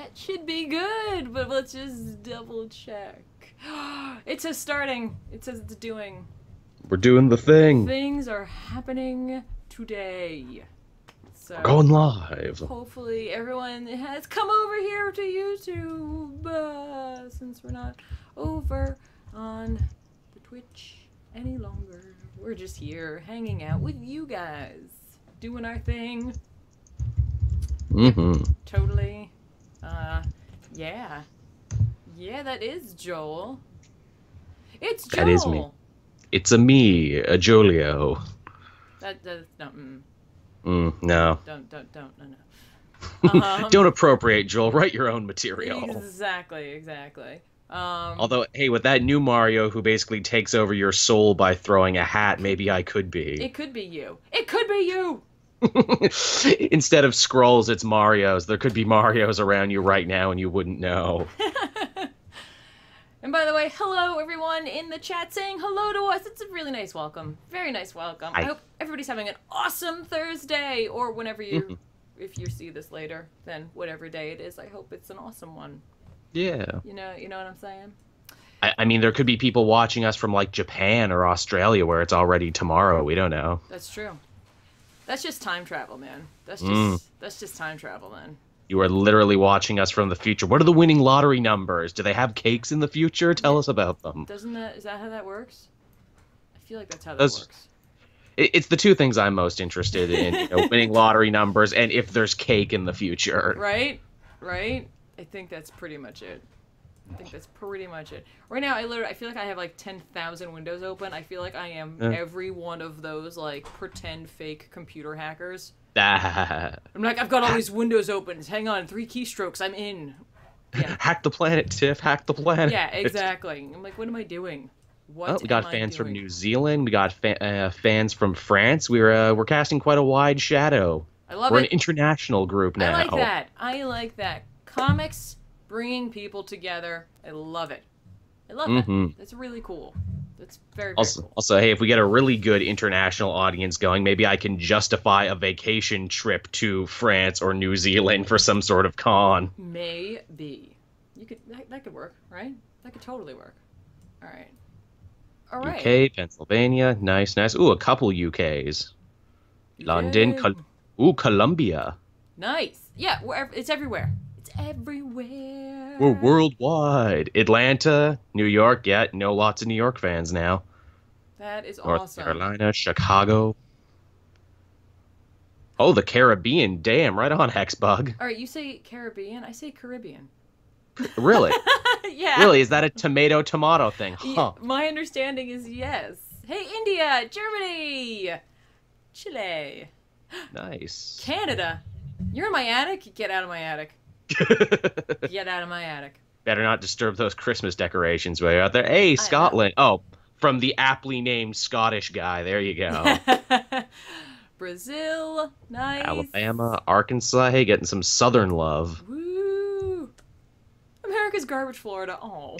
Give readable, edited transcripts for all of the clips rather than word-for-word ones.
That should be good, but let's just double check. It says starting. It says it's doing. We're doing the thing. Things are happening today. So we're going live. Hopefully everyone has come over here to YouTube since we're not over on the Twitch any longer. We're just here hanging out with you guys, doing our thing. Mm-hmm. Totally. Yeah. Yeah, that is Joel. It's Joel. That is me. It's a me, a Jolio. That's not. No. Don't, no. Don't appropriate, Joel. Write your own material. Exactly. Although, hey, with that new Mario who basically takes over your soul by throwing a hat, maybe I could be. It could be you. It could be you! Instead of scrolls, it's Marios. There could be Marios around you right now and you wouldn't know. And by the way, hello everyone in the chat saying hello to us. It's a really nice welcome. Very nice welcome. I hope everybody's having an awesome Thursday, or whenever you, if you see this later, then whatever day it is, I hope it's an awesome one. Yeah. You know what I'm saying? I mean, there could be people watching us from, like, Japan or Australia where it's already tomorrow. We don't know. That's true. That's just time travel, man. That's just time travel, man. You are literally watching us from the future. What are the winning lottery numbers? Do they have cakes in the future? Tell us about them. Is that how that works? I feel like that's how that works. It's the two things I'm most interested in, winning lottery numbers and if there's cake in the future. Right? I think that's pretty much it. Right now, I feel like I have like 10,000 windows open. I feel like I am every one of those like pretend fake computer hackers. I'm like, I've got all these windows open. Hang on, 3 keystrokes, I'm in. Yeah. Hack the planet, Tiff. Hack the planet. Yeah, exactly. I'm like, what am I doing? We got fans from New Zealand. We got fans from France. We're casting quite a wide shadow. I love it. We're an international group now. I like that. Comics bringing people together. I love it. That. That's really cool. That's very cool. Also, hey, if we get a really good international audience going, maybe I can justify a vacation trip to France or New Zealand for some sort of con. Maybe. That could work, right? That could totally work. All right. UK, Pennsylvania, nice. Ooh, a couple UKs. London, Colombia. Nice. Yeah, it's everywhere. It's everywhere. We're worldwide. Atlanta, New York. Yeah, know lots of New York fans now. That is North awesome. Carolina, Chicago. Oh, the Caribbean. Damn, right on, Hexbug. All right, you say Caribbean. I say Caribbean. Really? Yeah. Really? Is that a tomato thing? Huh. Yeah, my understanding is yes. Hey, India, Germany, Chile. Nice. Canada. You're in my attic? Get out of my attic. Get out of my attic. Better not disturb those Christmas decorations while you're out there. Hey, Scotland. Oh, from the aptly named Scottish guy. There you go. Brazil. Nice. Alabama, Arkansas. Hey, getting some southern love. Woo. America's garbage, Florida. Oh.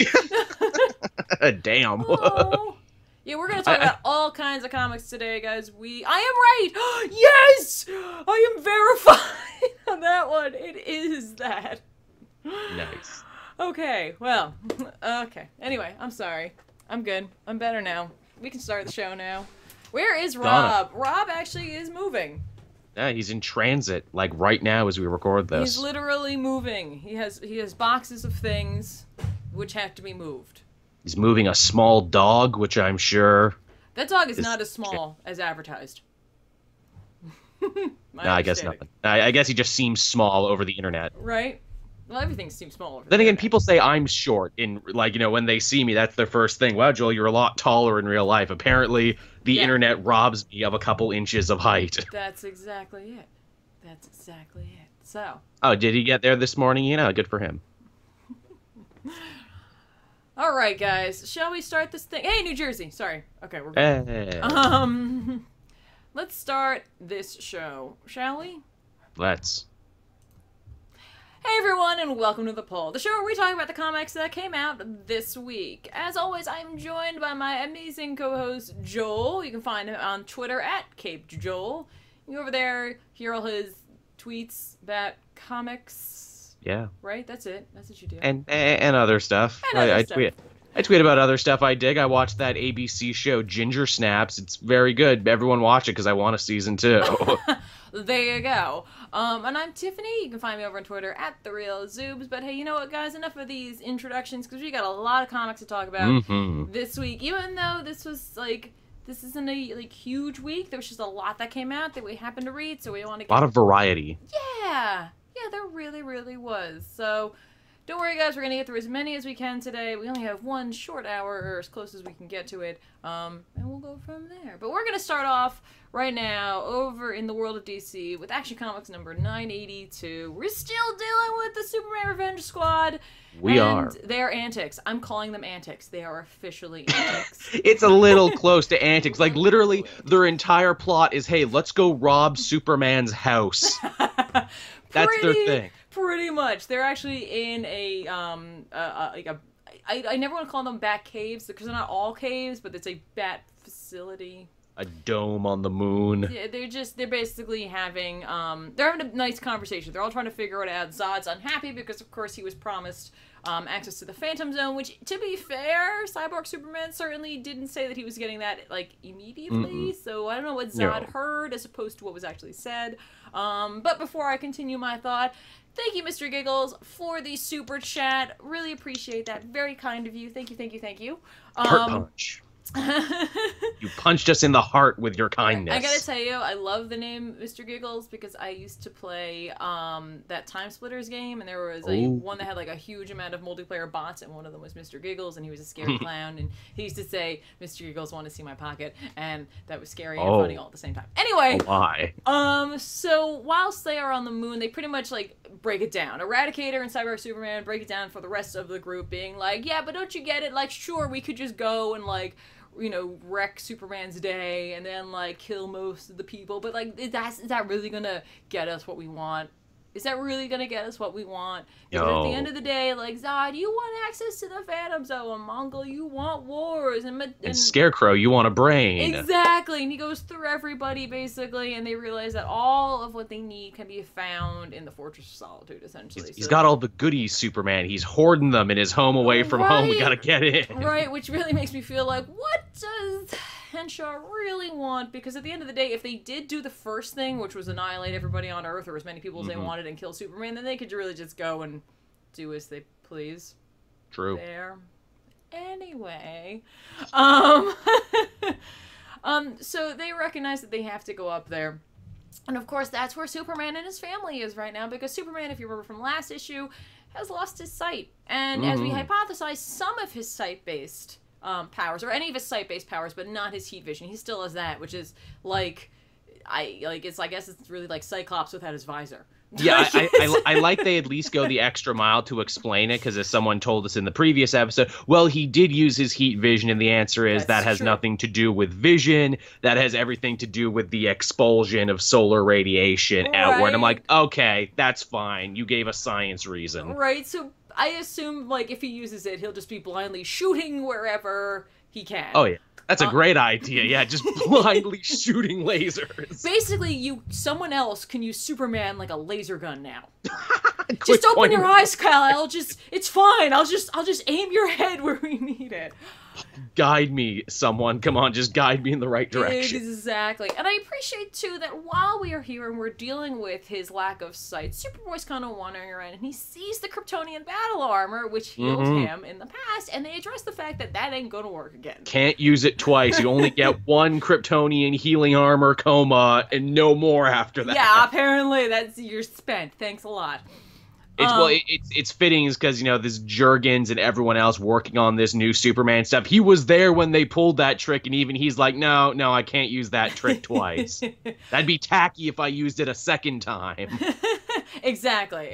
Damn. Oh. Yeah, we're going to talk about all kinds of comics today, guys. I am right! Yes! I am verified on that one. It is that. Nice. Okay, well, okay. Anyway, I'm sorry. I'm good. I'm better now. We can start the show now. Where is Rob? Rob actually is moving. Yeah, he's in transit, like right now as we record this. He's literally moving. He has boxes of things which have to be moved. He's moving a small dog, which I'm sure... That dog is not as small as advertised. No, I guess not. I guess he just seems small over the internet. Right? Well, everything seems small over the Then again, internet. people say I'm short. When they see me, that's their first thing. Wow, Joel, you're a lot taller in real life. Apparently, the internet robs me of a couple inches of height. That's exactly it. So... Oh, did he get there this morning? Good for him. All right, guys. Shall we start this thing? Hey, New Jersey. Sorry. Okay, we're good. Hey. Let's start this show, shall we? Let's. Hey, everyone, and welcome to The Poll, the show where we talk about the comics that came out this week. As always, I'm joined by my amazing co-host, Joel. You can find him on Twitter at CapeJoel. You can go over there, hear all his tweets about comics, Yeah. Right? That's it. That's what you do. And other stuff. And other I stuff. I tweet about other stuff I dig. I watched that ABC show Ginger Snaps. It's very good. Everyone watch it because I want a season 2. There you go. And I'm Tiffany. You can find me over on Twitter at @TheRealZoobs. But hey, you know what, guys? Enough of these introductions because we got a lot of comics to talk about this week. Even though this isn't a huge week, there was just a lot that came out that we happened to read, so we want to get A lot of variety. Yeah, there really, really was. So don't worry, guys. We're going to get through as many as we can today. We only have 1 short hour, or as close as we can get to it, and we'll go from there. But we're going to start off right now over in the world of DC with Action Comics number 982. We're still dealing with the Superman Revenge Squad. We are. And their antics. I'm calling them antics. They are officially antics. It's a little close to antics. Like, literally, their entire plot is, hey, let's go rob Superman's house. That's their thing. Pretty much. They're actually in I never want to call them bat caves because they're not all caves, but it's a bat facility. A dome on the moon. Yeah, they're basically having they're having a nice conversation. They're all trying to figure it out. Zod's unhappy because of course he was promised access to the Phantom Zone, which, to be fair, Cyborg Superman certainly didn't say that he was getting that immediately. So I don't know what Zod heard as opposed to what was actually said. But before I continue my thought, thank you, Mr. Giggles, for the super chat. Really appreciate that. Very kind of you. Thank you, thank you, thank you. Heart punch. You punched us in the heart with your kindness. I gotta tell you, I love the name Mr. Giggles because I used to play that Time Splitters game, and there was one that had a huge amount of multiplayer bots, and one of them was Mr. Giggles, and he was a scary clown, and he used to say, "Mr. Giggles, want to see my pocket?" And that was scary and funny all at the same time. Anyway, why? So whilst they are on the moon, they pretty much break it down. Eradicator and Cyborg Superman break it down for the rest of the group, being like, "Yeah, but don't you get it? Sure, we could just go and wreck Superman's day and then kill most of the people, but is that really gonna get us what we want? Is that really gonna get us what we want? Because at the end of the day, Zod, you want access to the Phantom Zone, Mongol, you want wars, and Scarecrow, you want a brain. Exactly, and he goes through everybody basically, and they realize that all of what they need can be found in the Fortress of Solitude, essentially. He's got all the goodies, Superman. He's hoarding them in his home away from home. We gotta get in. Right, which really makes me feel like, what does Henshaw really want? Because at the end of the day, if they did do the first thing, which was annihilate everybody on Earth or as many people as they wanted and kill Superman, then they could really just go and do as they please. True. There. Anyway, so they recognize that they have to go up there. And of course, that's where Superman and his family is right now, because Superman, if you remember from last issue, has lost his sight. And as we hypothesized, some of his sight-based powers, or any of his sight-based powers, but not his heat vision. He still has that, which is I guess it's really like Cyclops without his visor. Yeah, I like they at least go the extra mile to explain it, because as someone told us in the previous episode, well, he did use his heat vision, and the answer is that has nothing to do with vision. That has everything to do with the expulsion of solar radiation outward. I'm like, okay, that's fine. You gave a science reason. Right, so I assume, if he uses it, he'll just be blindly shooting wherever he can. Oh, yeah. That's a great idea. Yeah, just blindly shooting lasers. Basically, someone else can use Superman like a laser gun now. Just open your eyes, Kal. It's fine. I'll just aim your head where we need it. Guide me, someone. Come on, just guide me in the right direction. Exactly. And I appreciate, too, that while we are here and we're dealing with his lack of sight, Superboy's kind of wandering around, and he sees the Kryptonian battle armor, which healed him in the past, and they address the fact that ain't gonna work again. Can't use it twice. You only get one Kryptonian healing armor coma, and no more after that. Yeah, apparently you're spent. Thanks a lot. It's fitting because, this Jurgens and everyone else working on this new Superman stuff, he was there when they pulled that trick, and even he's like, no, I can't use that trick twice. That'd be tacky if I used it a second time. Exactly.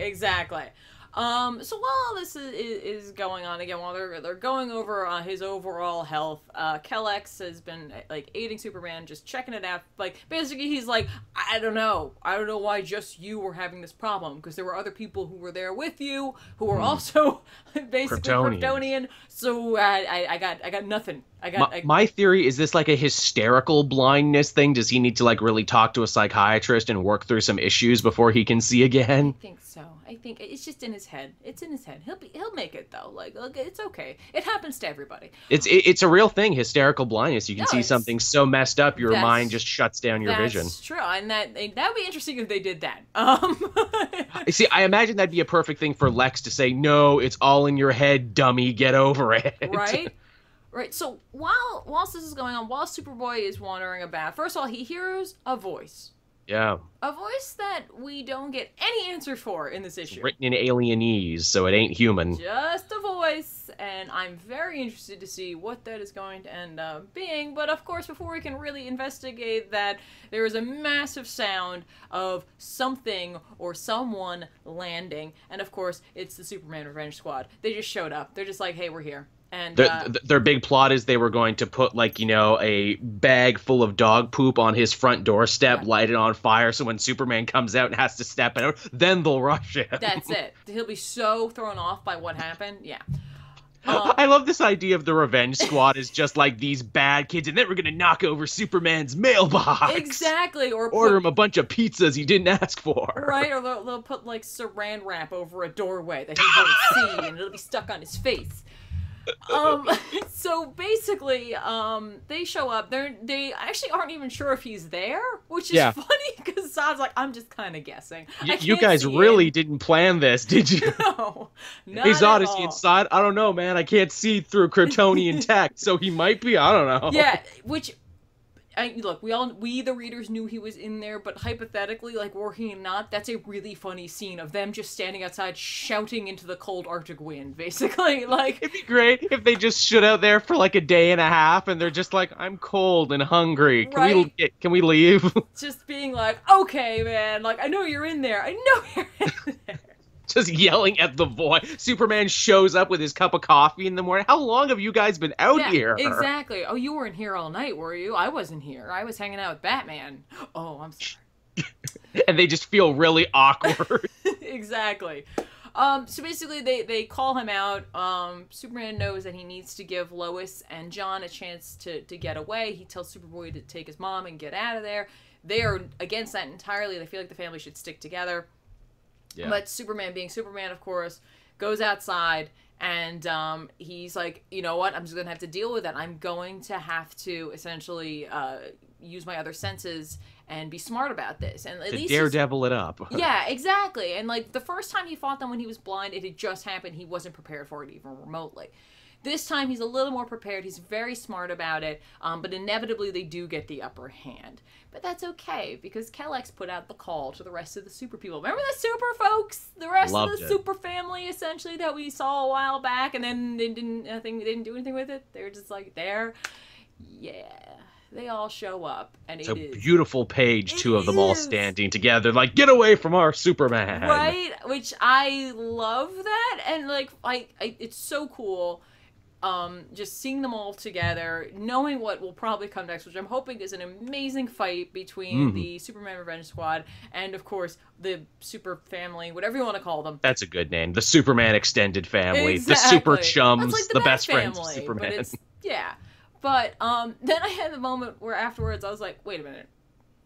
So while all this is going on, again, while they're going over his overall health, Kellex has been aiding Superman, just checking it out. Basically, he's like, I don't know why just you were having this problem, because there were other people who were there with you who were also basically Kryptonian. So I got nothing. My theory is this a hysterical blindness thing? Does he need to really talk to a psychiatrist and work through some issues before he can see again? I think so. I think it's just in his head. It's in his head. He'll make it though. Like, look, it's okay. It happens to everybody. It's a real thing. Hysterical blindness. You can see something so messed up, your mind just shuts down your vision. That's true, and that would be interesting if they did that. See, I imagine that'd be a perfect thing for Lex to say, "No, it's all in your head, dummy. Get over it." Right. Right. So whilst this is going on, while Superboy is wandering about, first of all, he hears a voice. Yeah. A voice that we don't get any answer for in this issue. Written in alienese, so it ain't human. Just a voice, and I'm very interested to see what that is going to end up being. But of course, before we can really investigate that, there is a massive sound of something or someone landing. And of course, it's the Superman Revenge Squad. They just showed up. They're just like, hey, we're here. And their big plot is they were going to put, like, you know, a bag full of dog poop on his front doorstep, light it on fire, so when Superman comes out and has to step out, then they'll rush him. That's it. He'll be so thrown off by what happened. Yeah. I love this idea of the Revenge Squad as just like these bad kids, and then we're gonna knock over Superman's mailbox. Exactly, or order him a bunch of pizzas he didn't ask for. Right, or they'll put like saran wrap over a doorway that he won't see, and it'll be stuck on his face. So basically, they show up. They actually aren't even sure if he's there, which is funny because Zod's like, I'm just kind of guessing. You guys really didn't plan this, did you? No, not Hey, Zod, at is all. he inside? I don't know, man. I can't see through Kryptonian text, so he might be. I don't know. Yeah, which. Look, we the readers knew he was in there, but hypothetically, like, were he not, that's a really funny scene of them just standing outside shouting into the cold Arctic wind, basically. Like, it'd be great if they just stood out there for like a day and a half, and they're just like, "I'm cold and hungry. Can we leave?" Just being like, "Okay, man. Like, I know you're in there. I know you're in there." Just yelling at the void. Superman shows up with his cup of coffee in the morning. How long have you guys been out here? Exactly. Oh, you weren't here all night, were you? I wasn't here. I was hanging out with Batman. Oh, I'm sorry. And they just feel really awkward. Exactly. So basically, they call him out. Superman knows that he needs to give Lois and John a chance to get away. He tells Superboy to take his mom and get out of there. They are against that entirely. They feel like the family should stick together. Yeah. But Superman, being Superman, of course, goes outside and he's like, you know what? I'm just going to have to deal with it. I'm going to have to essentially use my other senses and be smart about this. And at least daredevil it up. Yeah, exactly. And like the first time he fought them when he was blind, it had just happened. He wasn't prepared for it even remotely. This time he's a little more prepared. He's very smart about it. But inevitably they do get the upper hand. But that's okay, because Kellex put out the call to the rest of the super people. Remember the super folks? The rest of the super family, essentially, that we saw a while back, and then they didn't do anything with it? They were just, like, there. Yeah. They all show up, and it's a beautiful page, two of them all standing together, like, get away from our Superman! Right? Which I love that, and, like, it's so cool. Just seeing them all together, knowing what will probably come next, which I'm hoping is an amazing fight between the Superman Revenge Squad and, of course, the Super Family, whatever you want to call them. That's a good name. The Superman Extended Family. Exactly. The Super Chums. Like the best friends of Superman. But then I had the moment where afterwards I was like, wait a minute.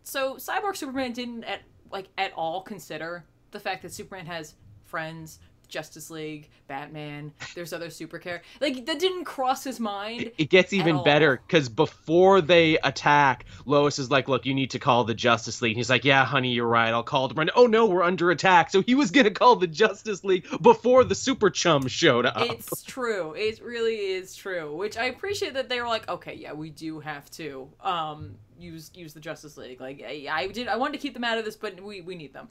So Cyborg Superman didn't at all consider the fact that Superman has friends, Justice League, Batman, there's other super characters. Like, that didn't cross his mind. It gets even better, because before they attack, Lois is like, look, you need to call the Justice League. And he's like, yeah, honey, you're right. I'll call them. And, oh, no, we're under attack. So he was going to call the Justice League before the Super Chums showed up. It's true. It really is true. Which I appreciate that they were like, okay, yeah, we do have to use the Justice League. Like, I wanted to keep them out of this, but we need them.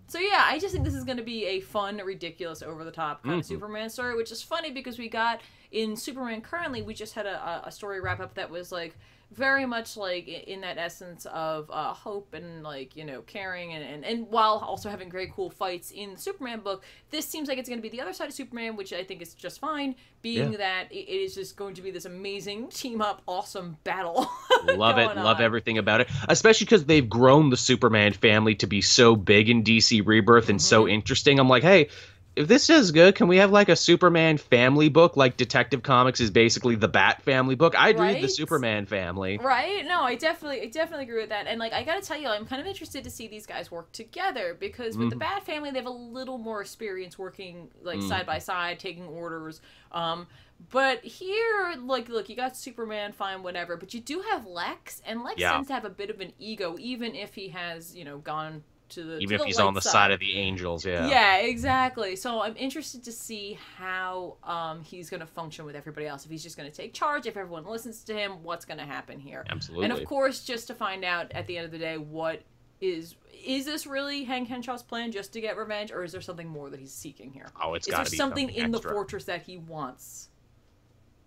So yeah, I just think this is going to be a fun, ridiculous, over-the-top kind of Superman story, which is funny because we got, in Superman Currently, we just had a story wrap-up that was, like, very much, like, in that essence of hope and, like, you know, caring, and while also having very cool fights in the Superman book, this seems like it's going to be the other side of Superman, which I think is just fine, being that it is just going to be this amazing team-up, awesome battle. Love it. Love everything about it. Especially because they've grown the Superman family to be so big in DC Rebirth and so interesting. I'm like, hey, if this is good, can we have like a Superman family book? Like Detective Comics is basically the Bat family book. I'd read the Superman family. Right? No, I definitely agree with that. And like, I gotta tell you, I'm kind of interested to see these guys work together because with the Bat family, they have a little more experience working like side by side, taking orders. But here, like, look, you got Superman, fine, whatever. But you do have Lex, and Lex tends to have a bit of an ego, even if he has, you know, gone to the even if he's on the side of the angels, yeah, exactly. So I'm interested to see how he's going to function with everybody else. If he's just going to take charge, if everyone listens to him, what's going to happen here? Absolutely. And of course, just to find out at the end of the day, what is this really Hank Henshaw's plan, just to get revenge, or is there something more that he's seeking here? Oh, it's got to be something in extra. The fortress that he wants.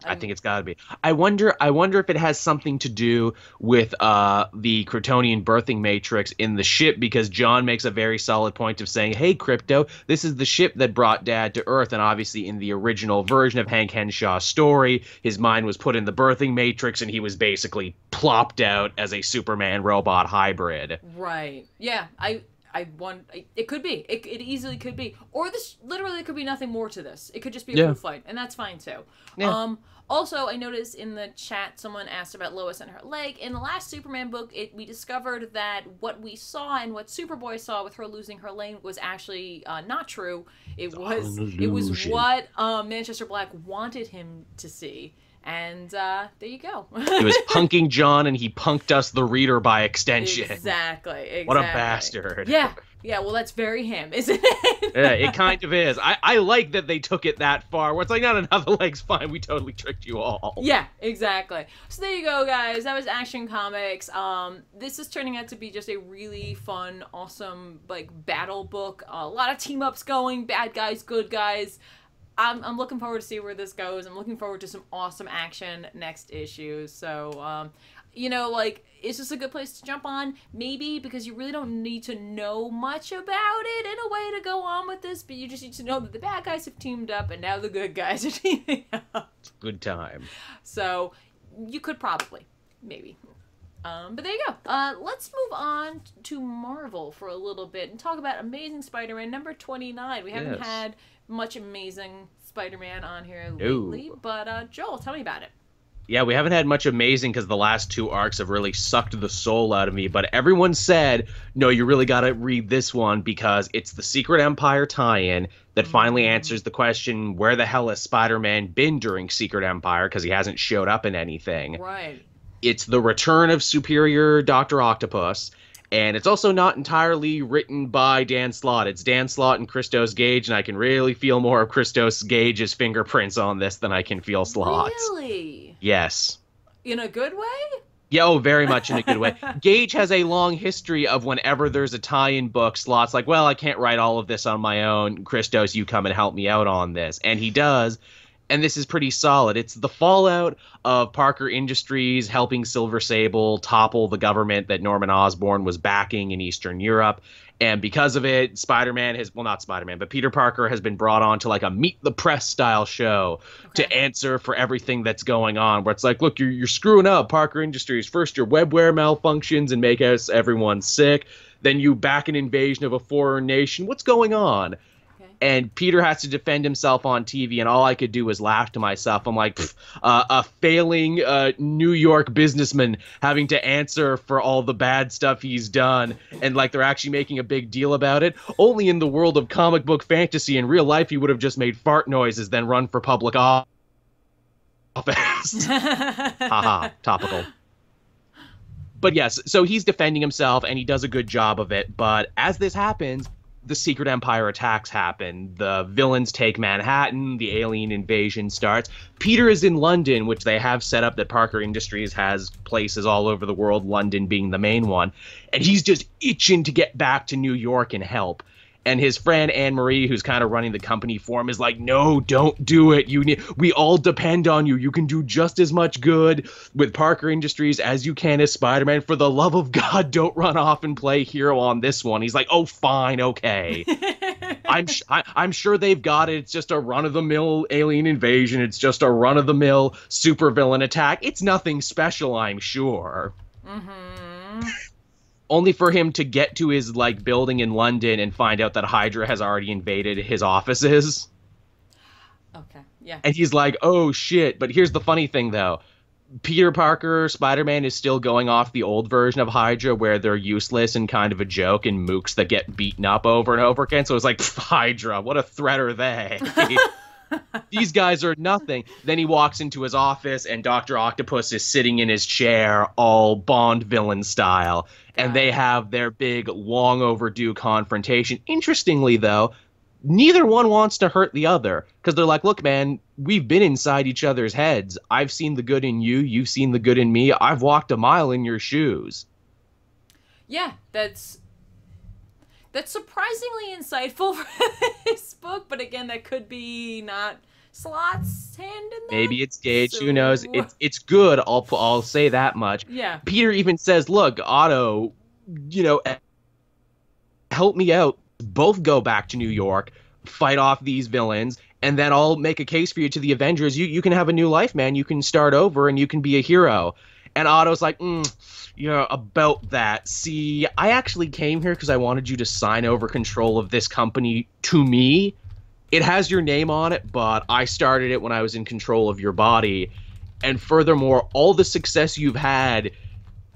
I think it's got to be. I wonder if it has something to do with the Kryptonian birthing matrix in the ship, because John makes a very solid point of saying, hey, Krypto, this is the ship that brought Dad to Earth. And obviously in the original version of Hank Henshaw's story, his mind was put in the birthing matrix and he was basically plopped out as a Superman robot hybrid. Right. Yeah. It could be. It easily could be. Or this literally could be nothing more to this. It could just be a proof fight, and that's fine too. Yeah. Also, I noticed in the chat someone asked about Lois and her leg. In the last Superman book, we discovered that what we saw and what Superboy saw with her losing her leg was actually not true. It was what Manchester Black wanted him to see. And there you go. He was punking John, and he punked us, the reader, by extension. Exactly. What a bastard. Yeah, well, that's very him, isn't it? Yeah, it kind of is. I like that they took it that far, where it's like, not another leg's fine, we totally tricked you all. Yeah, exactly. So there you go, guys. That was Action Comics. This is turning out to be just a really fun, awesome, like, battle book. A lot of team-ups going, bad guys, good guys. I'm looking forward to see where this goes. I'm looking forward to some awesome action next issue. So, you know, like, is this a good place to jump on? Maybe, because you really don't need to know much about it in a way to go on with this, but you just need to know that the bad guys have teamed up and now the good guys are teaming up. Good time. So, you could probably. Maybe. But there you go. Let's move on to Marvel for a little bit and talk about Amazing Spider-Man number 29. We haven't had much Amazing Spider-Man on here lately, but Joel, tell me about it. Yeah, we haven't had much Amazing because the last two arcs have really sucked the soul out of me, but everyone said, no, you really got to read this one because it's the Secret Empire tie-in that finally answers the question, where the hell has Spider-Man been during Secret Empire, because he hasn't showed up in anything. Right. It's the return of Superior Dr. Octopus, and it's also not entirely written by Dan Slott. It's Dan Slott and Christos Gage, and I can really feel more of Christos Gage's fingerprints on this than I can feel Slott's. Really? Yes. In a good way? Yeah, oh, very much in a good way. Gage has a long history of whenever there's a tie-in book, Slott's like, well, I can't write all of this on my own. Christos, you come and help me out on this. And he does. And this is pretty solid. It's the fallout of Parker Industries helping Silver Sable topple the government that Norman Osborn was backing in Eastern Europe. And because of it, Peter Parker has been brought on to like a Meet the Press style show to answer for everything that's going on. Where it's like, look, you're screwing up Parker Industries. First, your webware malfunctions and make everyone sick. Then you back an invasion of a foreign nation. What's going on? And Peter has to defend himself on TV, and all I could do was laugh to myself. I'm like, a failing New York businessman having to answer for all the bad stuff he's done, and like they're actually making a big deal about it. Only in the world of comic book fantasy. In real life, he would have just made fart noises, then run for public office. Haha, topical. But yes, so he's defending himself, and he does a good job of it. But as this happens, the Secret Empire attacks happen. The villains take Manhattan. The alien invasion starts. Peter is in London, which they have set up that Parker Industries has places all over the world, London being the main one. And he's just itching to get back to New York and help. And his friend Anne-Marie, who's kind of running the company for him, is like, no, don't do it. We all depend on you. You can do just as much good with Parker Industries as you can as Spider-Man. For the love of God, don't run off and play hero on this one. He's like, oh, fine, okay. I'm sure they've got it. It's just a run-of-the-mill alien invasion. It's just a run-of-the-mill supervillain attack. It's nothing special, I'm sure. Mm-hmm. only for him to get to his like building in London and find out that Hydra has already invaded his offices. Okay, yeah. And he's like, oh shit. But here's the funny thing though. Peter Parker, Spider-Man is still going off the old version of Hydra where they're useless and kind of a joke and mooks that get beaten up over and over again. So it's like, Hydra, what a threat are they? These guys are nothing. Then he walks into his office and Dr. Octopus is sitting in his chair all Bond villain style. And they have their big, long overdue confrontation. Interestingly, though, neither one wants to hurt the other. Because they're like, look, man, we've been inside each other's heads. I've seen the good in you. You've seen the good in me. I've walked a mile in your shoes. Yeah, that's surprisingly insightful for this book. But again, that could be not Slot's hand in that. Maybe it's Gage. So... who knows? It's good. I'll say that much. Yeah. Peter even says, look, Otto, help me out. Both go back to New York, fight off these villains, and then I'll make a case for you to the Avengers. You can have a new life, man. You can start over and you can be a hero. And Otto's like, about that. See, I actually came here because I wanted you to sign over control of this company to me. It has your name on it, but I started it when I was in control of your body. And furthermore, all the success you've had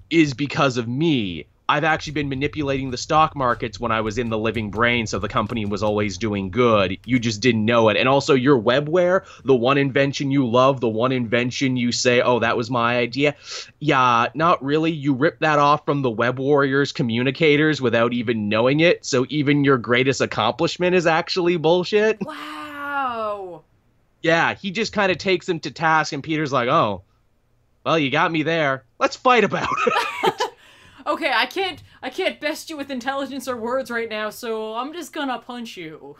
is because of me. I've actually been manipulating the stock markets when I was in the living brain, so the company was always doing good. You just didn't know it. And also your webware, the one invention you love, the one invention you say, oh, that was my idea. Yeah, not really. You ripped that off from the Web Warriors communicators without even knowing it. So even your greatest accomplishment is actually bullshit. Wow. Yeah, he just kind of takes him to task, and Peter's like, oh, well, you got me there. Let's fight about it. Okay, I can't best you with intelligence or words right now, so I'm just gonna punch you.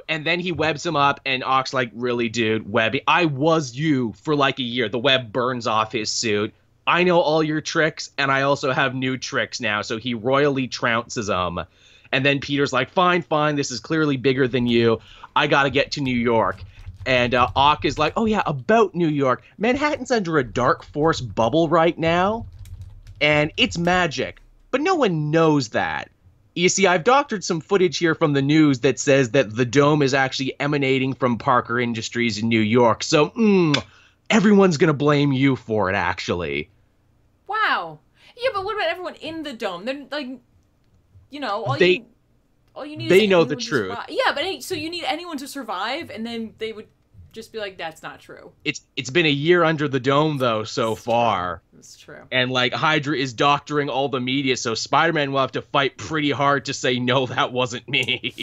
And then he webs him up, and Ock's like, really, dude, Webby, I was you for like a year. The web burns off his suit. I know all your tricks, and I also have new tricks now, so he royally trounces him. And then Peter's like, fine, this is clearly bigger than you. I gotta get to New York. And Ock is like, oh yeah, about New York. Manhattan's under a dark force bubble right now. And it's magic, but no one knows that. You see, I've doctored some footage here from the news that says that the dome is actually emanating from Parker Industries in New York. So, everyone's going to blame you for it, Wow. Yeah, but what about everyone in the dome? They're like, all you need they is know the truth. Yeah, but so you need anyone to survive, and then they would just be like, that's not true. It's been a year under the dome, though, so far. That's true. And, like, Hydra is doctoring all the media, so Spider-Man will have to fight pretty hard to say, no, that wasn't me.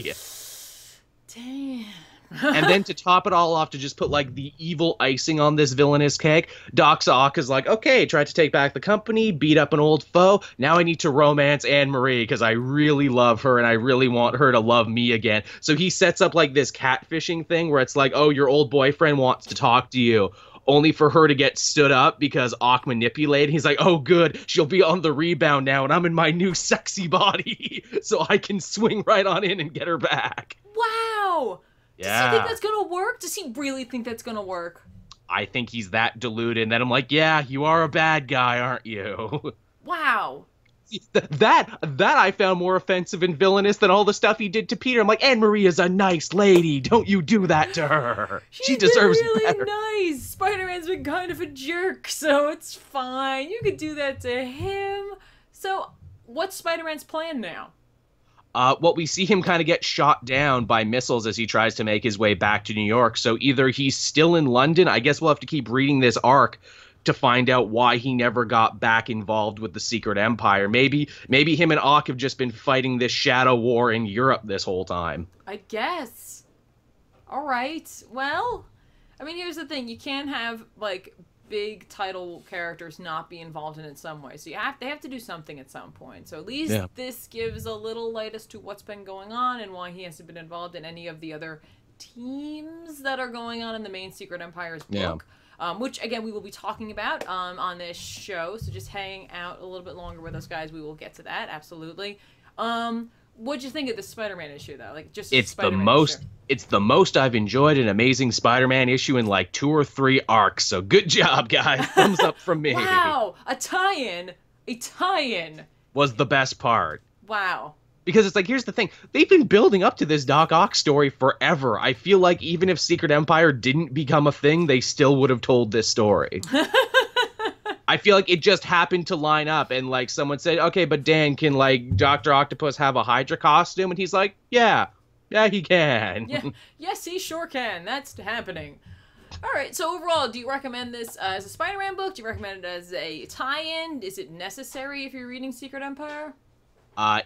Damn. And then to top it all off, to just put, like, the evil icing on this villainous cake, Doc Ock is like, okay, tried to take back the company, beat up an old foe, now I need to romance Anne-Marie, because I really love her, and I really want her to love me again. So he sets up, like, this catfishing thing, where it's like, oh, your old boyfriend wants to talk to you, only for her to get stood up because Ock manipulated. He's like, oh, good, she'll be on the rebound now, and I'm in my new sexy body, so I can swing right on in and get her back. Wow! Yeah. Does he think that's gonna work? Does he really think that's gonna work? I think he's that deluded, and then I'm like, yeah, you are a bad guy, aren't you? Wow. That I found more offensive and villainous than all the stuff he did to Peter. I'm like, Anne-Marie is a nice lady. Don't you do that to her. She deserves really better. Nice. Spider-Man's been kind of a jerk, so it's fine. You could do that to him. So, what's Spider-Man's plan now? Well, we see him kind of get shot down by missiles as he tries to make his way back to New York. So either he's still in London. I guess we'll have to keep reading this arc to find out why he never got back involved with the Secret Empire. Maybe him and Ock have just been fighting this shadow war in Europe this whole time. I guess. All right. Well, I mean, here's the thing. You can't have, like, big title characters not be involved in it some way. So they have to do something at some point. So at least this gives a little light as to what's been going on and why he hasn't been involved in any of the other teams that are going on in the main Secret Empire's book. Which, again, we will be talking about on this show. So just hang out a little bit longer with us, guys. We will get to that, absolutely. What'd you think of the Spider-Man issue, though? Like, just it's the most I've enjoyed an Amazing Spider-Man issue in like 2 or 3 arcs. So good job, guys. Thumbs up from me. Wow, a tie-in was the best part. Wow. Because it's like, here's the thing. They've been building up to this Doc Ock story forever. I feel like even if Secret Empire didn't become a thing, they still would have told this story. I feel like it just happened to line up, and like someone said, okay, but Dan, can like Dr. Octopus have a Hydra costume? And he's like, yeah, he can. Yeah, yes, he sure can. That's happening. All right, so overall, do you recommend this as a Spider-Man book? Do you recommend it as a tie-in? Is it necessary if you're reading Secret Empire?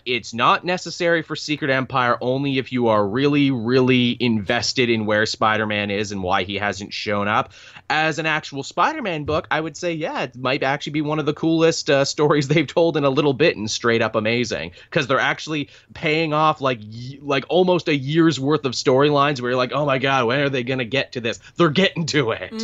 It's not necessary for Secret Empire, only if you are really, really invested in where Spider-Man is and why he hasn't shown up. As an actual Spider-Man book, I would say, yeah, it might actually be one of the coolest stories they've told in a little bit, and straight up amazing. Because they're actually paying off like almost a year's worth of storylines where you're like, oh my god, when are they going to get to this? They're getting to it.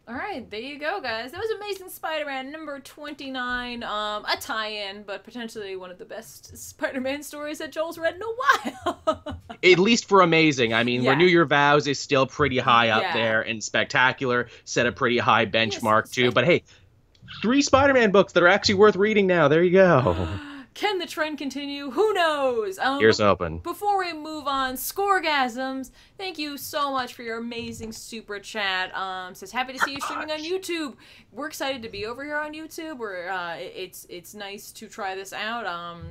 All right, there you go, guys. That was Amazing Spider-Man number 29. A tie-in, but potentially one of the best Spider-Man stories that Joel's read in a while. At least for Amazing. I mean, Renew Your Vows is still pretty high up there, and Spectacular set a pretty high benchmark too. But hey, 3 Spider-Man books that are actually worth reading now. There you go. Can the trend continue? Who knows? Ears open. Before we move on, Scoregasms, thank you so much for your amazing super chat. Says happy to see you streaming on YouTube. We're excited to be over here on YouTube. It's nice to try this out.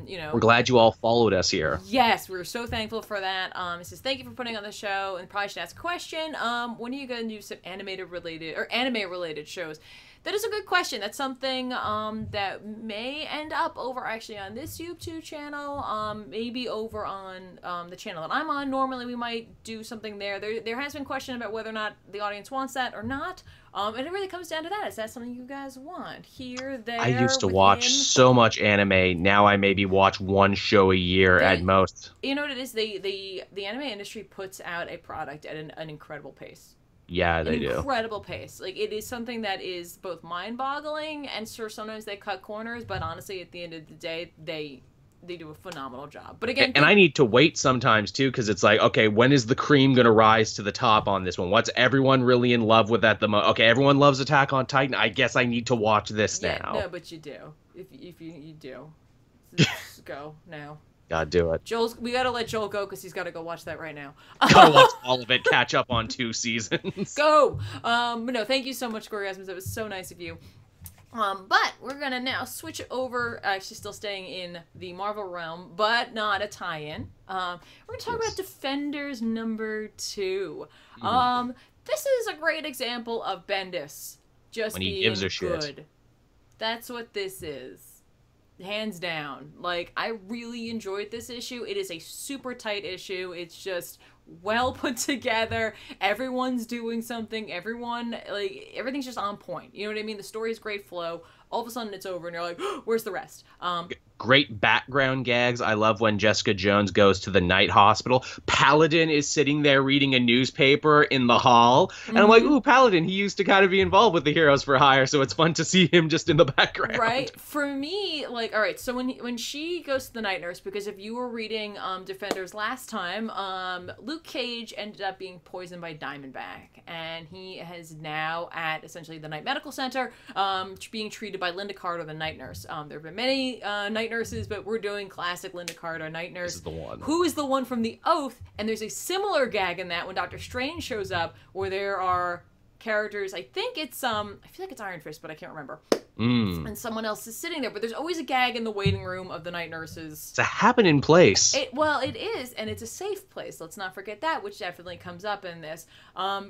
We're glad you all followed us here. Yes, we're so thankful for that. It says thank you for putting on the show, and probably should ask a question. When are you gonna do some anime related shows? That is a good question. That's something that may end up over actually on this YouTube channel, maybe over on the channel that I'm on. Normally we might do something there. There has been question about whether or not the audience wants that or not. And it really comes down to that. Is that something you guys want? Here, there, I used to watch so much anime. Now I maybe watch one show a year at most. You know what it is? The anime industry puts out a product at an incredible pace. Yeah, they do. Incredible pace. Like, it is something that is both mind-boggling, and sure, sometimes they cut corners, but honestly, at the end of the day, they do a phenomenal job. But again, and I need to wait sometimes too, because it's like, okay, when is the cream gonna rise to the top on this one? What's everyone really in love with at the moment? Okay, everyone loves Attack on Titan. I guess I need to watch this now. No, but you do. If you do, just go now. Gotta do it. We gotta let Joel go because he's gotta go watch that right now. Go watch all of it. Catch up on 2 seasons. Go. But no, thank you so much, Scoregasms. That was so nice of you. But we're gonna now switch over. Actually, still staying in the Marvel realm, but not a tie-in. We're gonna talk about Defenders number 2. This is a great example of Bendis just when he being gives a good. Shit. That's what this is. Hands down. Like, I really enjoyed this issue. It is a super tight issue. It's just well put together. Everyone's doing something. Everything's just on point. You know what I mean? The story is great flow. All of a sudden it's over and you're like, oh, where's the rest? Great background gags. I love when Jessica Jones goes to the night hospital. Paladin is sitting there reading a newspaper in the hall. And I'm like, ooh, Paladin, he used to kind of be involved with the Heroes for Hire, so it's fun to see him just in the background. Right? For me, like, all right, so when she goes to the night nurse, because if you were reading Defenders last time, Luke Cage ended up being poisoned by Diamondback. And he is now at, essentially, the Night Medical Center, being treated by Linda Carter, the night nurse. There have been many night nurses, but we're doing classic Linda Carter, night nurse. This is the one. Who is the one from The Oath, and there's a similar gag in that when Doctor Strange shows up, where there are characters, I think it's, I feel like it's Iron Fist, but I can't remember. And someone else is sitting there, but there's always a gag in the waiting room of the night nurses. It's a happening place. Well, it is, and it's a safe place. Let's not forget that, which definitely comes up in this.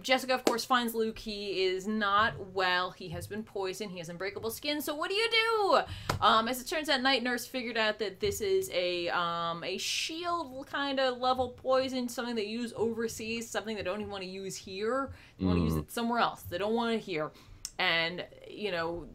Jessica, of course, finds Luke. He is not well. He has been poisoned. He has unbreakable skin. So what do you do? As it turns out, night nurse figured out that this is a shield kind of level poison, something they use overseas, something they don't even want to use here. They want to use it somewhere else. They don't want it here. And, you know,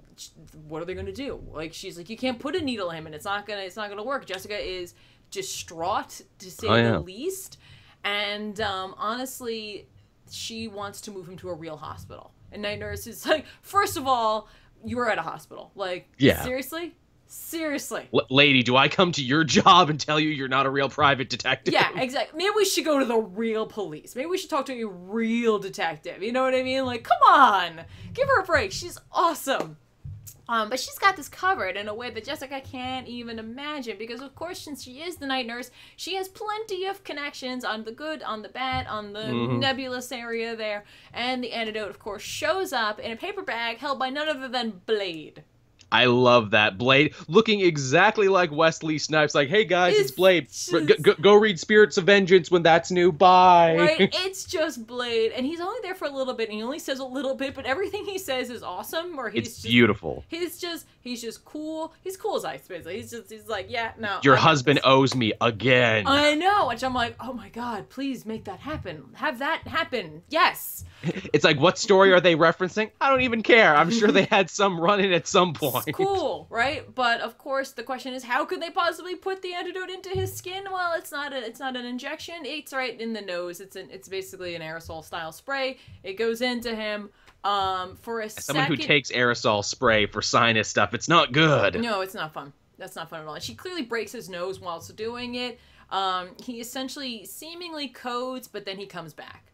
what are they going to do? Like, she's like, you can't put a needle in him, and it's not gonna work. Jessica is distraught, to say the least. And, honestly, she wants to move him to a real hospital. And night nurse is like, first of all, you were at a hospital. Like, seriously? Seriously. Lady, do I come to your job and tell you you're not a real private detective? Yeah, exactly. Maybe we should go to the real police. Maybe we should talk to a real detective. You know what I mean? Like, come on. Give her a break. She's awesome. But she's got this covered in a way that Jessica can't even imagine because, of course, since she is the night nurse, she has plenty of connections on the good, on the bad, on the nebulous area there. And the antidote, of course, shows up in a paper bag held by none other than Blade. I love that. Blade looking exactly like Wesley Snipes. Like, hey guys, it's Blade. Go read Spirits of Vengeance when that's new. Bye. Right? It's just Blade. And he's only there for a little bit, and he only says a little bit, but everything he says is awesome. Or it's beautiful. He's just cool. He's cool as ice, basically. He's like, yeah, no. Your husband owes me again. I know. Which I'm like, oh my God, please make that happen. Have that happen. Yes. It's like, what story are they referencing? I don't even care. I'm sure they had some run-in at some point. It's cool, right? But of course, the question is, how could they possibly put the antidote into his skin? Well, it's not an injection. It's right in the nose. It's basically an aerosol style spray. It goes into him. For a second. Someone who takes aerosol spray for sinus stuff, it's not good. No, it's not fun. That's not fun at all. And she clearly breaks his nose whilst doing it. He essentially seemingly codes, but then he comes back.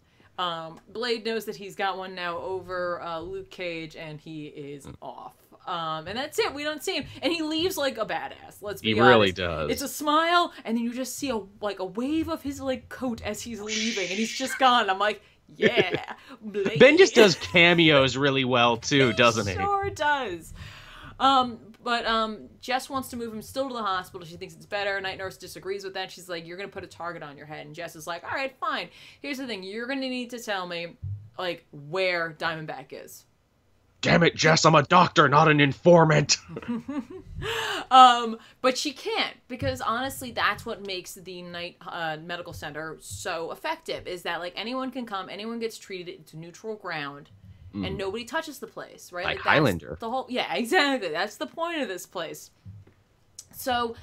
Blade knows that he's got one now over Luke Cage, and he is off. And that's it. We don't see him, and he leaves like a badass. Let's be honest. He really does. It's a smile, and then you just see a wave of his like coat as he's leaving, and he's just gone. I'm like, yeah, Blade. Ben just does cameos really well too, doesn't he? Sure does. But Jess wants to move him still to the hospital. She thinks it's better. Night nurse disagrees with that. She's like, you're going to put a target on your head. And Jess is like, all right, fine. Here's the thing. You're going to need to tell me, like, where Diamondback is. Damn it, Jess, I'm a doctor, not an informant. But she can't, because honestly, that's what makes the night medical center so effective, is that, like, anyone can come, anyone gets treated into neutral ground. And nobody touches the place, right? Like Highlander. Yeah, exactly. That's the point of this place. So,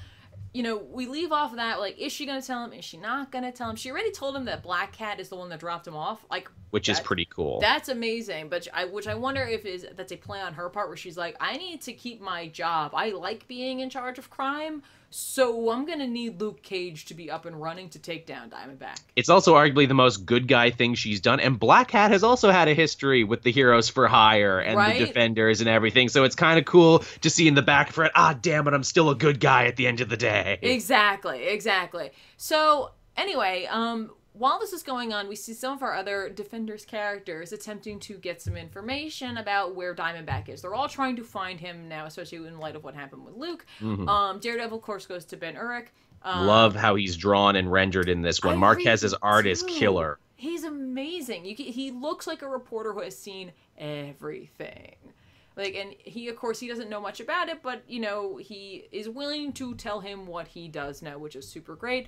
you know, we leave off of that. Like, is she going to tell him? Is she not going to tell him? She already told him that Black Cat is the one that dropped him off. Like, which is pretty cool. That's amazing. But which I wonder if that's a play on her part, where she's like, I need to keep my job. I like being in charge of crime. So I'm going to need Luke Cage to be up and running to take down Diamondback. It's also arguably the most good guy thing she's done. And Black Cat has also had a history with the Heroes for Hire and the Defenders and everything. So it's kind of cool to see in the back of it, damn it, I'm still a good guy at the end of the day. Exactly. So anyway, while this is going on, we see some of our other Defenders characters attempting to get some information about where Diamondback is. They're all trying to find him now, especially in light of what happened with Luke. Daredevil, of course, goes to Ben Urich. Love how he's drawn and rendered in this one. Marquez's art is killer. He's amazing. He looks like a reporter who has seen everything. Like, and he, of course, he doesn't know much about it, but, you know, he is willing to tell him what he does know, which is super great.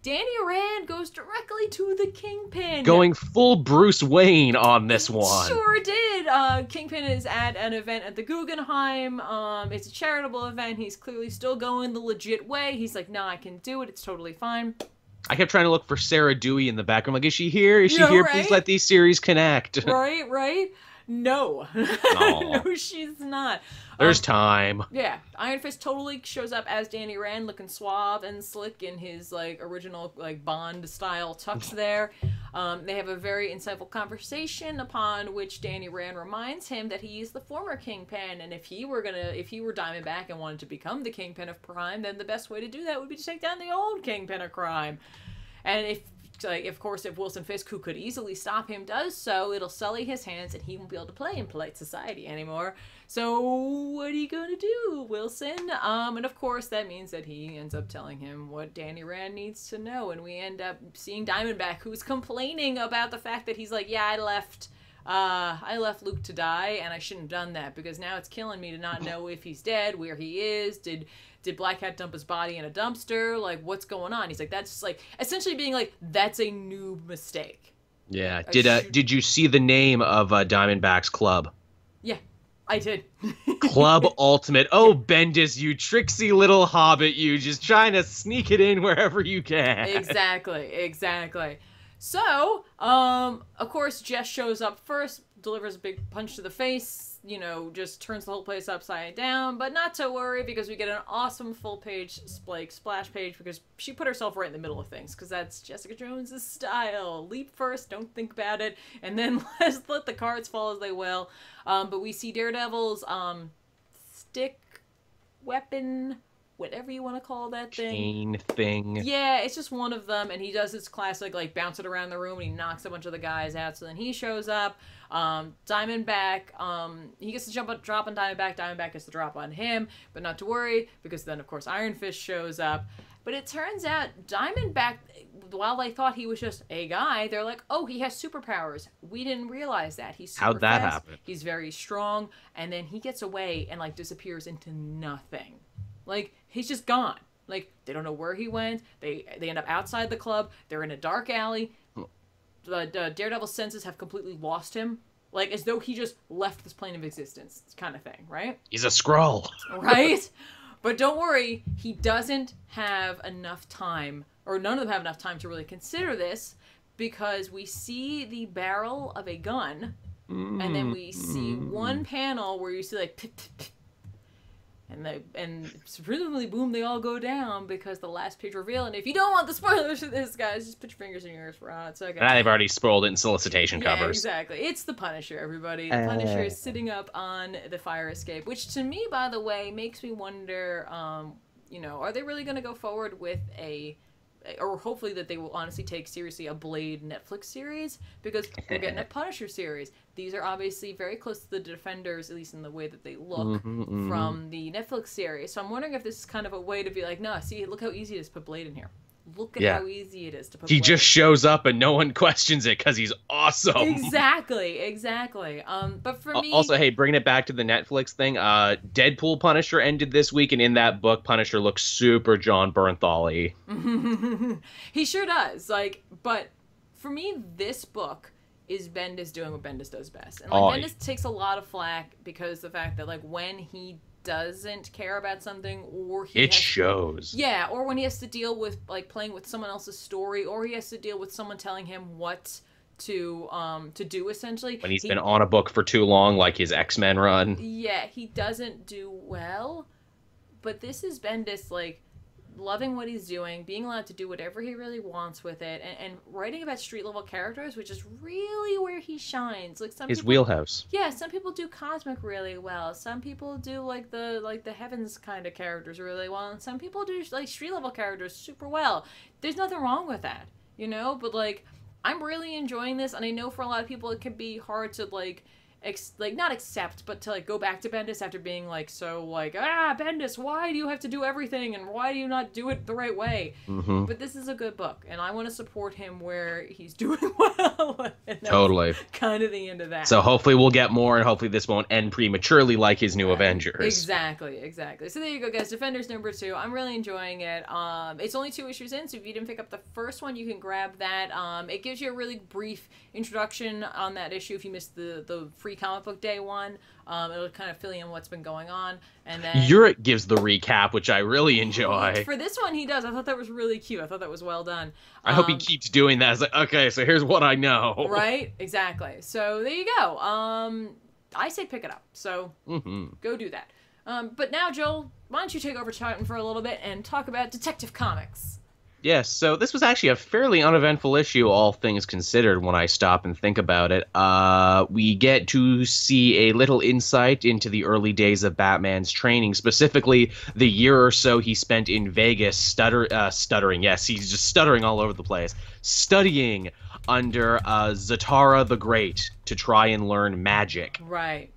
Danny Rand goes directly to the Kingpin. Going full Bruce Wayne on this one. Sure did. Kingpin is at an event at the Guggenheim. It's a charitable event. He's clearly still going the legit way. He's like, I can do it. It's totally fine. I kept trying to look for Sarah Dewey in the background. Like, is she here? Is she here? Right? Please let these series connect. Right. No. No, she's not. There's time. Yeah. Iron Fist totally shows up as Danny Rand, looking suave and slick in his, like, original, like, Bond-style tux there. They have a very insightful conversation, upon which Danny Rand reminds him that he is the former Kingpin, and if he were Diamondback and wanted to become the Kingpin of Crime, then the best way to do that would be to take down the old Kingpin of Crime. And of course, if Wilson Fisk, who could easily stop him, does so, it'll sully his hands and he won't be able to play in polite society anymore. So what are you going to do, Wilson? And of course, that means that he ends up telling him what Danny Rand needs to know. And we end up seeing Diamondback, who's complaining about the fact that he's like, yeah, I left Luke to die, and I shouldn't have done that, because now it's killing me to not know if he's dead, where he is, did Black Cat dump his body in a dumpster? Like, what's going on? He's like, that's like, essentially being like, that's a noob mistake. Yeah. Did you see the name of Diamondback's club? Yeah, I did. Club Ultimate. Oh, Bendis, you tricksy little hobbit, you, just trying to sneak it in wherever you can. Exactly. So, of course, Jess shows up first, delivers a big punch to the face, you know, just turns the whole place upside down, but not to worry, because we get an awesome full-page splash page, because she put herself right in the middle of things, because that's Jessica Jones' style. Leap first, don't think about it, and then let the cards fall as they will. But we see Daredevil's stick, weapon, whatever you want to call that thing. Chain thing. Yeah, it's just one of them, and he does his classic, like, bounce it around the room, and he knocks a bunch of the guys out, so then he shows up. Diamondback, he gets to drop on Diamondback. Diamondback gets to drop on him, but not to worry, because then, of course, Iron Fist shows up. But it turns out Diamondback, while they thought he was just a guy, they're like, oh, he has superpowers. We didn't realize that. He's super How'd that fast. happen? He's very strong, and then he gets away and, like, disappears into nothing. Like, he's just gone. Like, they don't know where he went. They end up outside the club. They're in a dark alley. The Daredevil's senses have completely lost him. Like, as though he just left this plane of existence kind of thing, right? He's a Skrull. Right? But don't worry, he doesn't have enough time, or none of them have enough time to really consider this, because we see the barrel of a gun, and then we see one panel where you see, like, pip, pip, pip, and presumably, boom, they all go down because the last page reveal. And if you don't want the spoilers for this, guys, just put your fingers in your ears for a hot second. They've already spoiled it in solicitation covers. Yeah, exactly. It's the Punisher, everybody. The Punisher is sitting up on the fire escape, which to me, by the way, makes me wonder, you know, are they really going to go forward with or hopefully that they will honestly take seriously a Blade Netflix series, because we're getting a Punisher series. These are obviously very close to the Defenders, at least in the way that they look from the Netflix series. So I'm wondering if this is kind of a way to be like, no, see, look how easy it is to put Blade in here. Look at how easy it is to put Blade. He just shows up and no one questions it because he's awesome. Exactly. But for me... Also, hey, bringing it back to the Netflix thing, Deadpool Punisher ended this week, and in that book, Punisher looks super John Bernthal-y. He sure does. Like, but for me, this book is Bendis doing what Bendis does best. And, like, Bendis takes a lot of flack because the fact that, like, when he doesn't care about something, or it shows. Yeah, or when he has to deal with, like, playing with someone else's story, or he has to deal with someone telling him what to do, essentially. When he's been on a book for too long, like his X-Men run. Yeah, he doesn't do well. But this is Bendis, like, loving what he's doing, being allowed to do whatever he really wants with it, and writing about street-level characters, which is really where he shines. Like, his wheelhouse. Yeah, some people do cosmic really well. Some people do, like, the heavens kind of characters really well, and some people do, like, street-level characters super well. There's nothing wrong with that, you know? But, like, I'm really enjoying this, and I know for a lot of people it can be hard to, like, not accept, but to, like, go back to Bendis after being, like, so, like, Bendis, why do you have to do everything, and why do you not do it the right way? But this is a good book, and I want to support him where he's doing well. Totally. Kind of the end of that. So hopefully we'll get more, and hopefully this won't end prematurely like his new Avengers. Exactly. So there you go, guys. Defenders #2. I'm really enjoying it. It's only 2 issues in, so if you didn't pick up the first one, you can grab that. It gives you a really brief introduction on that issue if you missed the free comic book day one. It'll kind of fill you in what's been going on, and then Uric gives the recap, which I really enjoy. For this one, he does. I thought that was really cute. I thought that was well done. I hope he keeps doing that. It's like, okay, so here's what I know. Right? Exactly. So there you go. I say pick it up. So go do that. But now, Joel, why don't you take over Titan for a little bit and talk about Detective Comics? Yes, so this was actually a fairly uneventful issue, all things considered, when I stop and think about it. We get to see a little insight into the early days of Batman's training, specifically the year or so he spent in Vegas stuttering. Yes, he's just stuttering all over the place. Studying under Zatara the Great to try and learn magic. Right.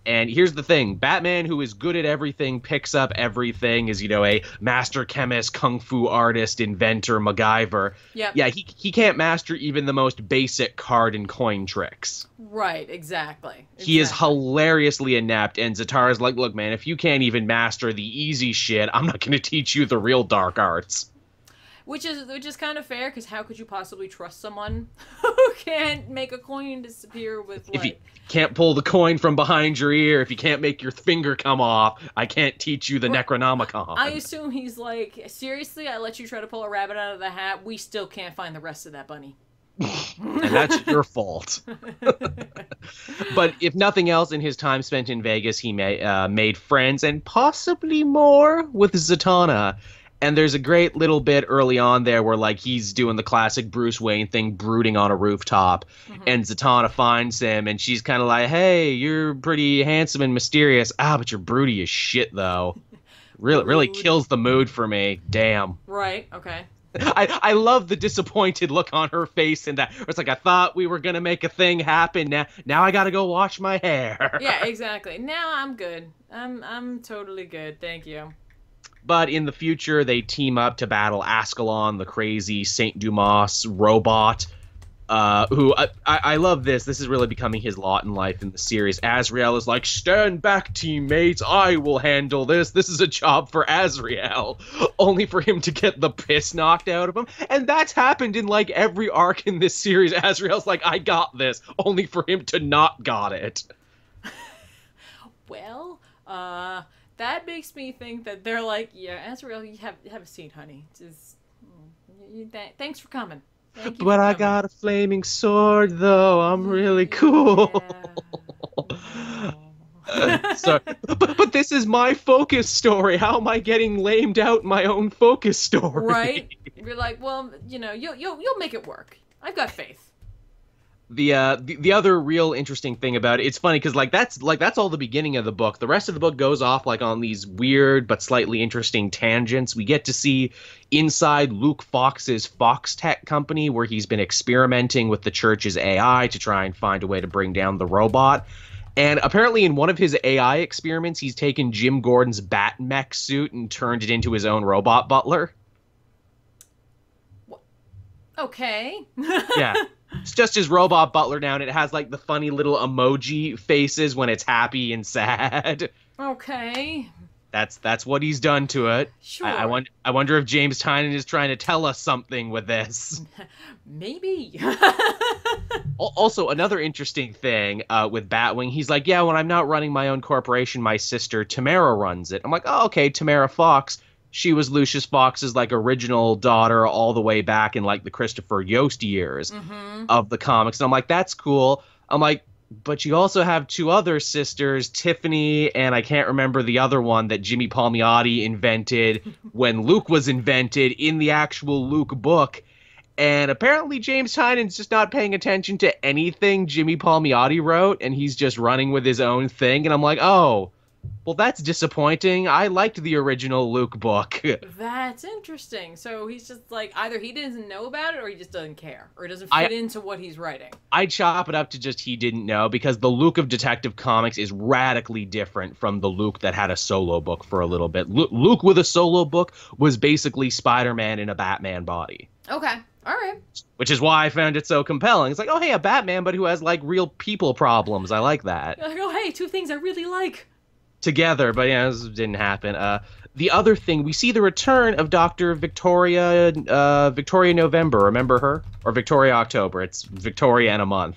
And here's the thing, Batman, who is good at everything, picks up everything, is, you know, a master chemist, kung fu artist, inventor, MacGyver. Yep. Yeah, he can't master even the most basic card and coin tricks. Right, exactly. He is hilariously inept, and Zatara's like, look, man, if you can't even master the easy shit, I'm not going to teach you the real dark arts. Which is kind of fair, because how could you possibly trust someone who can't make a coin disappear with, like... If you can't pull the coin from behind your ear, if you can't make your finger come off, I can't teach you the Necronomicon. I assume he's like, seriously, I let you try to pull a rabbit out of the hat, we still can't find the rest of that bunny. And that's your fault. But if nothing else, in his time spent in Vegas, he made friends, and possibly more, with Zatanna. And there's a great little bit early on there where, like, he's doing the classic Bruce Wayne thing, brooding on a rooftop, and Zatanna finds him, and she's kind of like, hey, you're pretty handsome and mysterious. Ah, but you're broody as shit, though. Really kills the mood for me. Damn. Right, okay. I love the disappointed look on her face, and that it's like, I thought we were gonna make a thing happen. Now I gotta go wash my hair. Yeah, exactly. Now I'm good. I'm totally good. Thank you. But in the future, they team up to battle Ascalon, the crazy Saint Dumas robot, who I love this. This is really becoming his lot in life in the series. Azrael is like, stand back, teammates. I will handle this. This is a job for Azrael. Only for him to get the piss knocked out of him. And that's happened in, like, every arc in this series. Azrael's like, I got this. Only for him to not got it. Well, that makes me think that they're like, yeah, Azrael, you have a seat, honey. Just, thanks for coming. Thank you but for I coming. got a flaming sword, though. I'm really cool. Sorry, but this is my focus story. How am I getting lamed out in my own focus story? Right? You're like, well, you'll make it work. I've got faith. The other real interesting thing about it, it's funny because that's all the beginning of the book. The rest of the book goes off like on these weird but slightly interesting tangents. We get to see inside Luke Fox's Fox Tech company, where he's been experimenting with the church's AI to try and find a way to bring down the robot. And apparently in one of his AI experiments, he's taken Jim Gordon's Bat Mech suit and turned it into his own robot butler. Okay. Yeah. It's just his robot butler now, and it has, like, the funny little emoji faces when it's happy and sad. Okay. That's what he's done to it. Sure. I wonder if James Tynion is trying to tell us something with this. Maybe. Also, another interesting thing with Batwing, he's like, yeah, when I'm not running my own corporation, my sister Tamara runs it. I'm like, oh, okay, Tamara Fox. She was Lucius Fox's, like, original daughter all the way back in, like, the Christopher Yost years of the comics. And I'm like, that's cool. I'm like, but you also have two other sisters, Tiffany, and I can't remember the other one that Jimmy Palmiotti invented when Luke was invented in the actual Luke book. And apparently James Tynion's just not paying attention to anything Jimmy Palmiotti wrote, and he's just running with his own thing. And I'm like, oh, well, that's disappointing. I liked the original Luke book. That's interesting. So he's just like, either he doesn't know about it or he just doesn't care. Or it doesn't fit into what he's writing. I chop it up to just he didn't know, because the Luke of Detective Comics is radically different from the Luke that had a solo book for a little bit. Luke with a solo book was basically Spider-Man in a Batman body. Okay. All right. Which is why I found it so compelling. It's like, oh, hey, a Batman, but who has, like, real people problems. I like that. Like, oh, hey, two things I really like. Together, but yeah, this didn't happen. The other thing, we see the return of Dr. Victoria November. Remember her? Or Victoria October. It's Victoria and a month.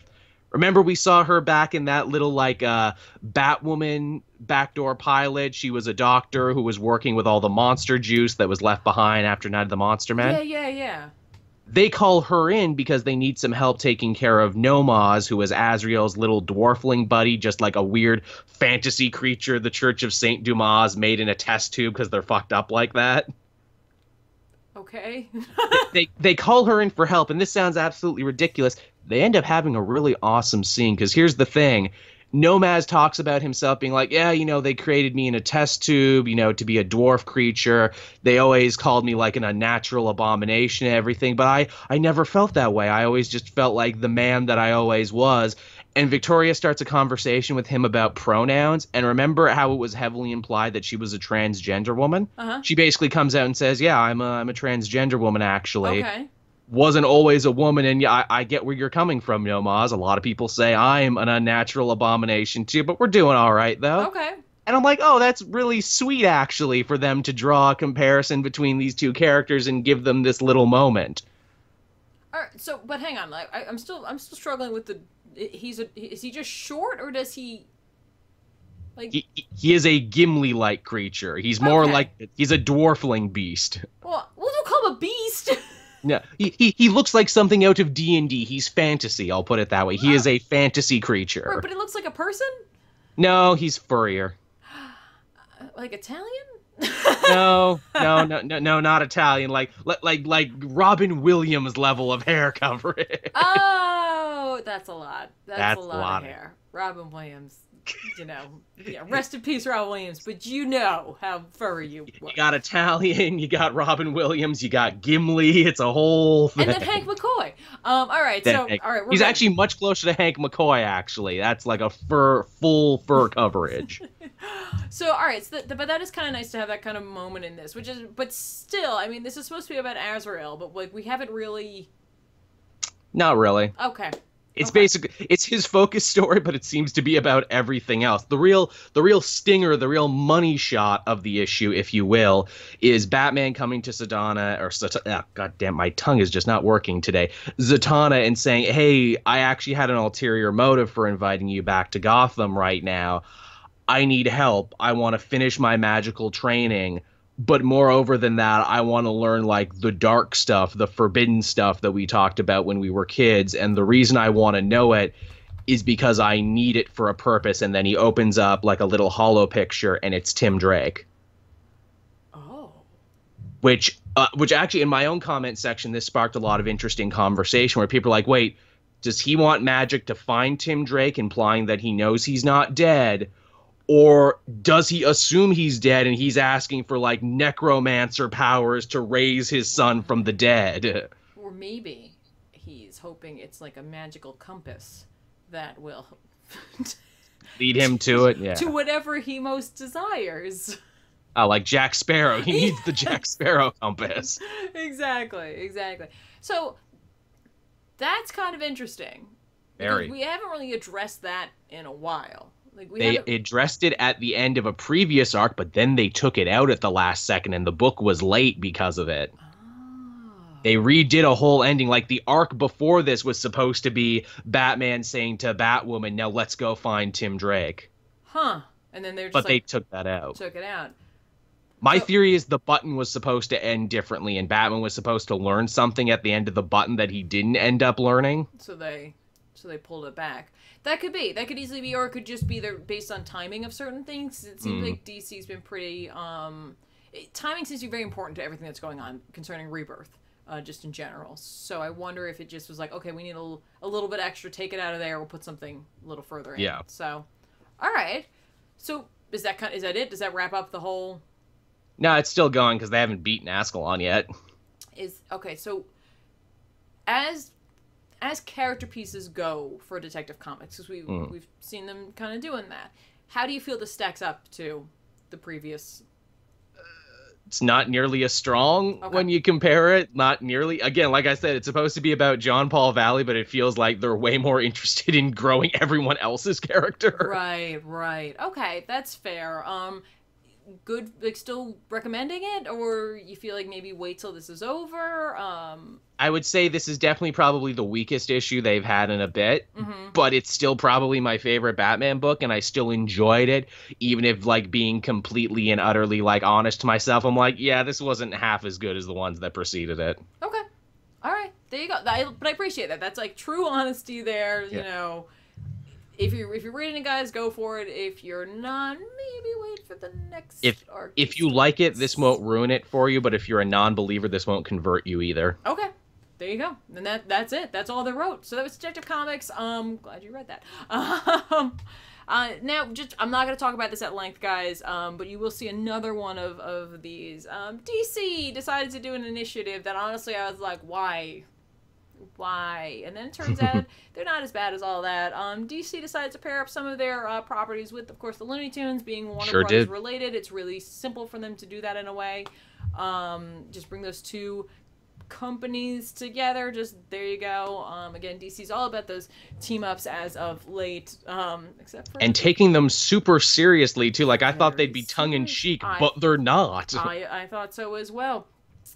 Remember we saw her back in that little, like, Batwoman backdoor pilot? She was a doctor who was working with all the monster juice that was left behind after Night of the Monster Men. Yeah. They call her in because they need some help taking care of Nomaz, who is Azrael's little dwarfling buddy, just like a weird fantasy creature the Church of Saint Dumas made in a test tube because they're fucked up like that. Okay. they call her in for help, and this sounds absolutely ridiculous. They end up having a really awesome scene, because here's the thing. Nomaz talks about himself being like, yeah, they created me in a test tube, to be a dwarf creature. They always called me like an unnatural abomination and everything, but I never felt that way. I always just felt like the man that I always was. And Victoria starts a conversation with him about pronouns. And remember how it was heavily implied that she was a transgender woman? Uh-huh. She basically comes out and says, yeah, I'm a transgender woman, actually. Okay. Wasn't always a woman, and yeah, I get where you're coming from, Nomaz. A lot of people say I'm an unnatural abomination too, but we're doing all right, though. Okay. And I'm like, oh, that's really sweet, actually, for them to draw a comparison between these two characters and give them this little moment. All right, so, but hang on, like, I'm still struggling with the. Is he just short, or does he? Like, he is a Gimli-like creature. He's more like he's a dwarfling beast. Well, we'll call him a beast. Yeah, he looks like something out of D&D. He's fantasy, I'll put it that way. He is a fantasy creature. Right, but he looks like a person? No, he's furrier. Like Italian? No, not Italian. Like Robin Williams level of hair coverage. Oh, that's a lot. That's a That's a lot lot of of hair. Robin Williams, yeah, rest in peace, Robin Williams. But you know how furry you were. You got Italian, you got Robin Williams, you got Gimli. It's a whole thing. And then Hank McCoy. All right, so all right, he's actually much closer to Hank McCoy. Actually, that's like a full fur coverage. So all right, but that is kind of nice to have that kind of moment in this, but still, I mean, this is supposed to be about Azrael, but like we haven't really. Not really. Okay. It's basically it's his focus story, but it seems to be about everything else. The real stinger, the real money shot of the issue, if you will, is Batman coming to God damn, my tongue is just not working today. Zatanna, and saying, "Hey, I actually had an ulterior motive for inviting you back to Gotham right now. I need help. I want to finish my magical training. But moreover than that, I want to learn like the dark stuff, the forbidden stuff that we talked about when we were kids. And the reason I want to know it is because I need it for a purpose." And then he opens up like a little hollow picture, and it's Tim Drake. Oh. Which actually in my own comment section, this sparked a lot of interesting conversation where people are like, wait, does he want magic to find Tim Drake, implying that he knows he's not dead? Or does he assume he's dead and he's asking for like necromancer powers to raise his son from the dead? Or maybe he's hoping it's like a magical compass that will lead him to it, yeah. To whatever he most desires. Oh, like Jack Sparrow. He needs the Jack Sparrow compass. Exactly. So that's kind of interesting. Very. We haven't really addressed that in a while. Like they addressed it at the end of a previous arc, but then they took it out at the last second, and the book was late because of it. Oh. They redid a whole ending. Like the arc before this was supposed to be Batman saying to Batwoman, "Now let's go find Tim Drake." Huh. And then but they took that out. Took it out. My theory is the button was supposed to end differently, and Batman was supposed to learn something at the end of the button that he didn't end up learning. So they pulled it back. That could be. That could easily be, or it could just be based on timing of certain things. It seems like DC's been pretty. Timing seems to be very important to everything that's going on concerning Rebirth, just in general. So I wonder if it just was like, okay, we need a little bit extra, take it out of there, we'll put something a little further in. Yeah. So, all right. So is that it? Does that wrap up the whole? No, it's still going because they haven't beaten Ascalon yet. Okay. So as character pieces go for Detective Comics, because we've seen them kind of doing that, how do you feel this stacks up to the previous? It's not nearly as strong when you compare it. Not nearly. Again, like I said, it's supposed to be about John Paul Valley, but it feels like they're way more interested in growing everyone else's character. Right. Okay, that's fair. Good, like still recommending it, or you feel like maybe wait till this is over? I would say this is definitely probably the weakest issue they've had in a bit, but it's still probably my favorite Batman book, and I still enjoyed it, even if like being completely and utterly like honest to myself, I'm like, yeah, this wasn't half as good as the ones that preceded it. Okay, all right, there you go. But I appreciate that. That's like true honesty there. You know, if you're reading it, guys, go for it. If you're not, maybe wait for the next arc. If you like it, this won't ruin it for you, but if you're a non-believer, this won't convert you either. Okay. There you go. And that's it. That's all they wrote. So that was Detective Comics. Glad you read that. Now, I'm not going to talk about this at length, guys, but you will see another one of these. DC decided to do an initiative that, honestly, I was like, why? And then it turns out they're not as bad as all that. DC decided to pair up some of their properties with, of course, the Looney Tunes, being Warner Brothers related. It's really simple for them to do that in a way. Just bring those two companies together. Just there you go. Again, DC's all about those team ups as of late, except for taking them super seriously too. Like I thought they'd be tongue in cheek, but they're not. I thought so as well.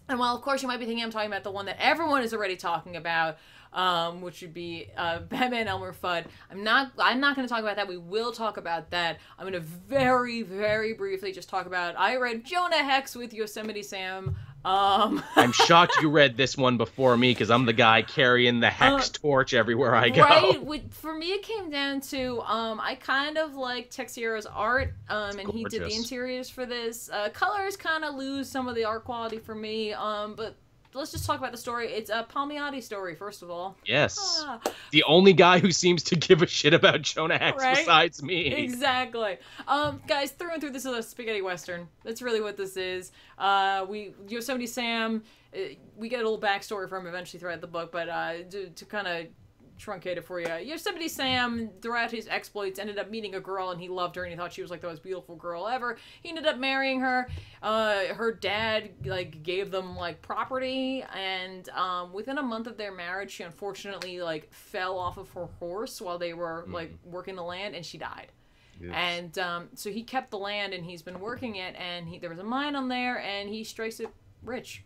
And while of course you might be thinking I'm talking about the one that everyone is already talking about, which would be Batman Elmer Fudd. I'm not going to talk about that. We will talk about that. I'm going to very, very briefly just talk about. I read Jonah Hex with Yosemite Sam. I'm shocked you read this one before me, because I'm the guy carrying the hex torch everywhere I go. Right. For me, it came down to I kind of like Texiero's art, and he did the interiors for this. Colors kind of lose some of the art quality for me, but let's just talk about the story. It's a Palmiotti story, first of all. Yes. The only guy who seems to give a shit about Jonah Hex besides me. Exactly. Guys, through and through, this is a spaghetti western. That's really what this is. Yosemite Sam, we get a little backstory from him eventually throughout the book, but to kind of truncate it for you. Yosemite Sam, throughout his exploits, ended up meeting a girl, and he loved her, and he thought she was like the most beautiful girl ever. He ended up marrying her. Her dad like gave them like property, and within a month of their marriage, she unfortunately like fell off of her horse while they were like working the land, and she died. Yes. And so he kept the land, and he's been working it, and there was a mine on there, and he strikes it rich.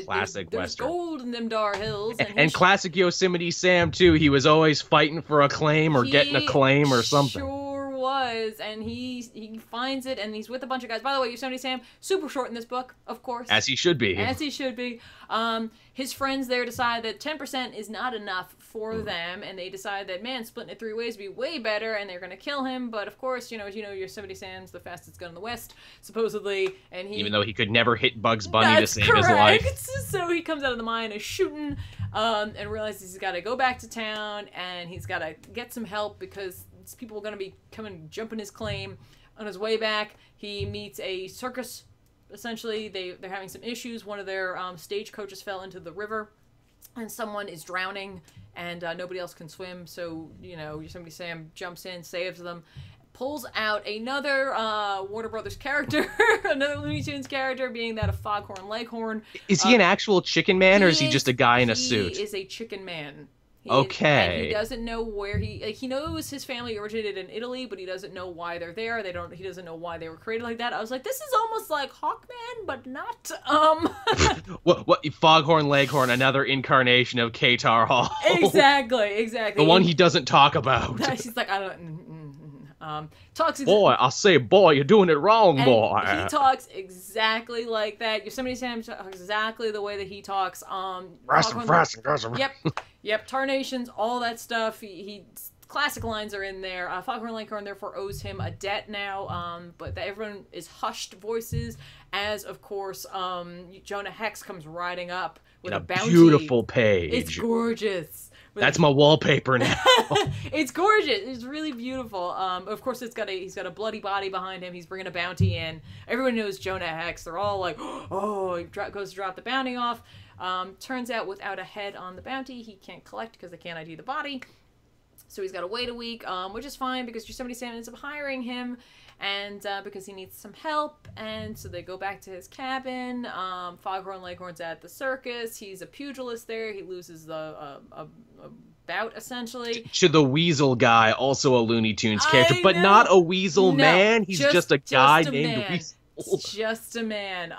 Classic there's Western. Gold in them dar hills. And classic Yosemite Sam, too. He was always fighting for a claim or getting a claim or something. Sure was. And he finds it, and he's with a bunch of guys. By the way, Yosemite Sam, super short in this book, of course. As he should be. As he should be. His friends there decide that 10% is not enough for them, and they decide that, man, splitting it 3 ways would be way better, and they're going to kill him. But, of course, as you know, Yosemite Sam's the fastest gun in the West, supposedly. And even though he could never hit Bugs Bunny to save his life. So he comes out of the mine, is shooting, and realizes he's got to go back to town, and he's got to get some help because people are going to be jumping his claim. On his way back, he meets a circus. Essentially, they're having some issues. One of their stagecoaches fell into the river, and someone is drowning, and nobody else can swim. So, Yosemite Sam jumps in, saves them, pulls out another Warner Brothers character, another Looney Tunes character, being that of Foghorn Leghorn. Is he an actual chicken man, or is he just a guy in a suit? He is a chicken man. Okay. And he doesn't know where he knows his family originated in Italy, but he doesn't know why they're there. He doesn't know why they were created like that. I was like, this is almost like Hawkman, but not. What Foghorn Leghorn, another incarnation of Katar Hall. Exactly. The one he doesn't talk about. She's like, I don't. Boy, I say, boy, you're doing it wrong, boy. He talks exactly like that. Yosemite Sam talks exactly the way that he talks. Yep. Tarnations, all that stuff. He classic lines are in there. Foghorn Leghorn therefore owes him a debt now. But everyone is hushed voices, as of course Jonah Hex comes riding up with a bounty. Beautiful page. It's gorgeous. That's my wallpaper now. It's gorgeous. It's really beautiful. Of course, he's got a bloody body behind him. He's bringing a bounty in. Everyone knows Jonah Hex. They're all like, oh, he goes to drop the bounty off. Turns out without a head on the bounty, he can't collect because they can't ID the body. So he's got to wait a week, which is fine because Yosemite Sam ends up hiring him, and because he needs some help, and so they go back to his cabin. Foghorn Leghorn's at the circus. He's a pugilist there. He loses a bout, essentially. To the weasel guy, also a Looney Tunes character, but not a weasel man. He's just a guy named Weasel. Just a man.